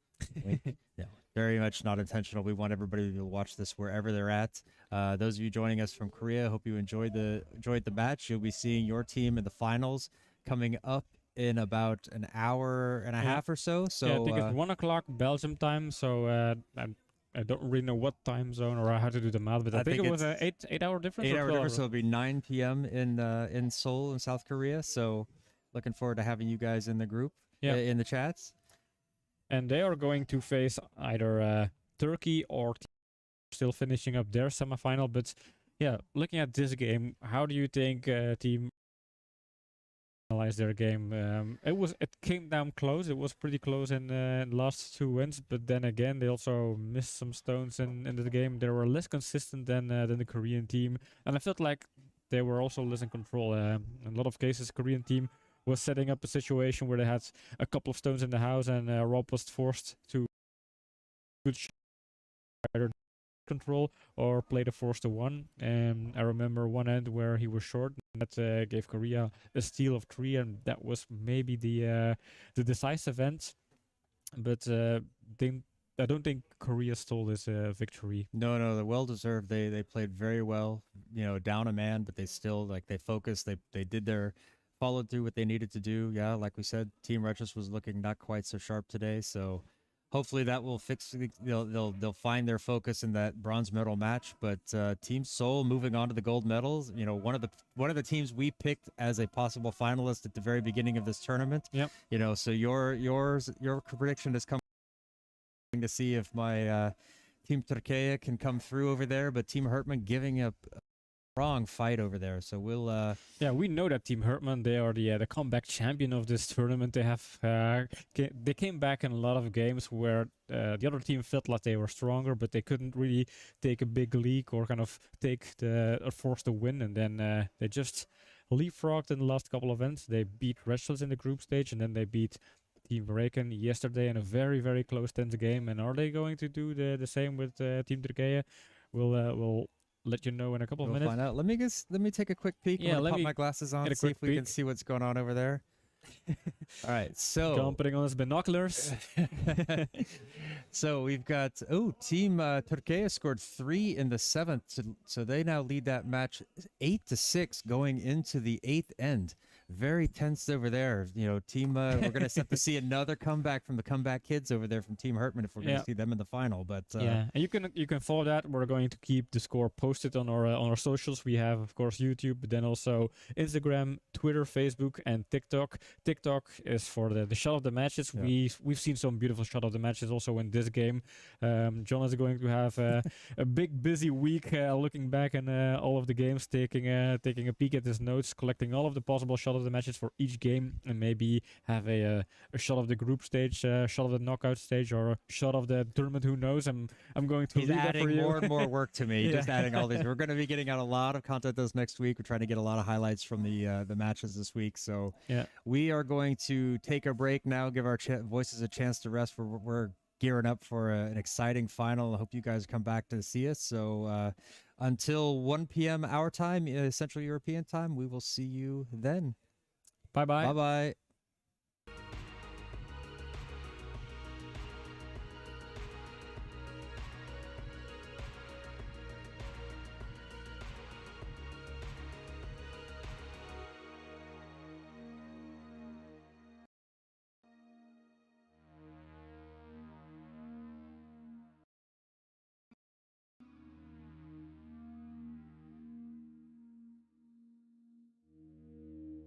No, very much not intentional. We want everybody to watch this wherever they're at. Those of you joining us from Korea, hope you enjoyed the match. You'll be seeing your team in the finals coming up in about an hour and a half or so. So yeah, I think it's 1 o'clock Belgium time. So I don't really know what time zone or how to do the math, but I think it was an 8-hour difference. 8-hour difference. So it'll be 9 p.m. in Seoul in South Korea. So looking forward to having you guys in the group, in the chats. And they are going to face either Turkey or still finishing up their semifinal. But yeah, looking at this game, how do you think Team analyze their game? It came down close. It was pretty close in the last 2 wins, but then again they also missed some stones in the game. They were less consistent than the Korean team, and I felt like they were also less in control. In a lot of cases, Korean team was setting up a situation where they had a couple of stones in the house, and Rob was forced to control or play the force to one. I remember one end where he was short, and that gave Korea a steal of 3, and that was maybe the decisive end. But I don't think Korea stole this victory. No, they're well deserved. They played very well. You know, down a man, but they still like they focused. They did their followed through what they needed to do. Yeah, like we said, Team Retros was looking not quite so sharp today. So hopefully that will fix. They'll find their focus in that bronze medal match. But Team Seoul moving on to the gold medals. You know, one of the teams we picked as a possible finalist at the very beginning of this tournament. Yep. You know, so your prediction has come to see if my Team Turkey can come through over there, but Team Hertman giving a strong fight over there. So we'll Yeah, we know that Team Hertman, they are the comeback champion of this tournament. They have they came back in a lot of games where the other team felt like they were stronger, but they couldn't really take a big lead or kind of take or force the win, and then they just leapfrogged in the last couple of events. They beat Wrestlers in the group stage, and then they beat Team Reken yesterday in a very, very close tense game. And are they going to do the same with Team Turkey? We'll let you know in a couple of we'll minutes. find out. Let me take a quick peek. Yeah, I'm let gonna pop me my glasses on, get a see quick if we can peek. see what's going on over there. All right, so John putting on his binoculars. so we've got Team Turkey scored 3 in the 7th, so they now lead that match 8-6 going into the 8th end. Very tense over there. You know, Team we're gonna have to see another comeback from the comeback kids over there from Team Hertman if we're gonna see them in the final. But yeah, and you can follow that. We're going to keep the score posted on our socials. We have, of course, YouTube, but then also Instagram, Twitter, Facebook, and TikTok. TikTok is for the shot of the matches. Yeah. We've seen some beautiful shot of the matches also in this game. John is going to have a big busy week looking back in all of the games, taking a peek at his notes, collecting all of the possible shot of the matches for each game, and maybe have a shot of the group stage, shot of the knockout stage, or a shot of the tournament. Who knows? I'm going to he's read that for adding you. more and more work to me. Yeah. Just adding all these. We're going to be getting out a lot of content this next week. We're trying to get a lot of highlights from the matches this week. So Yeah. we are going to take a break now, give our voices a chance to rest. We're gearing up for an exciting final. I hope you guys come back to see us. So until 1 p.m. our time, Central European time, we will see you then. Bye bye. Bye bye.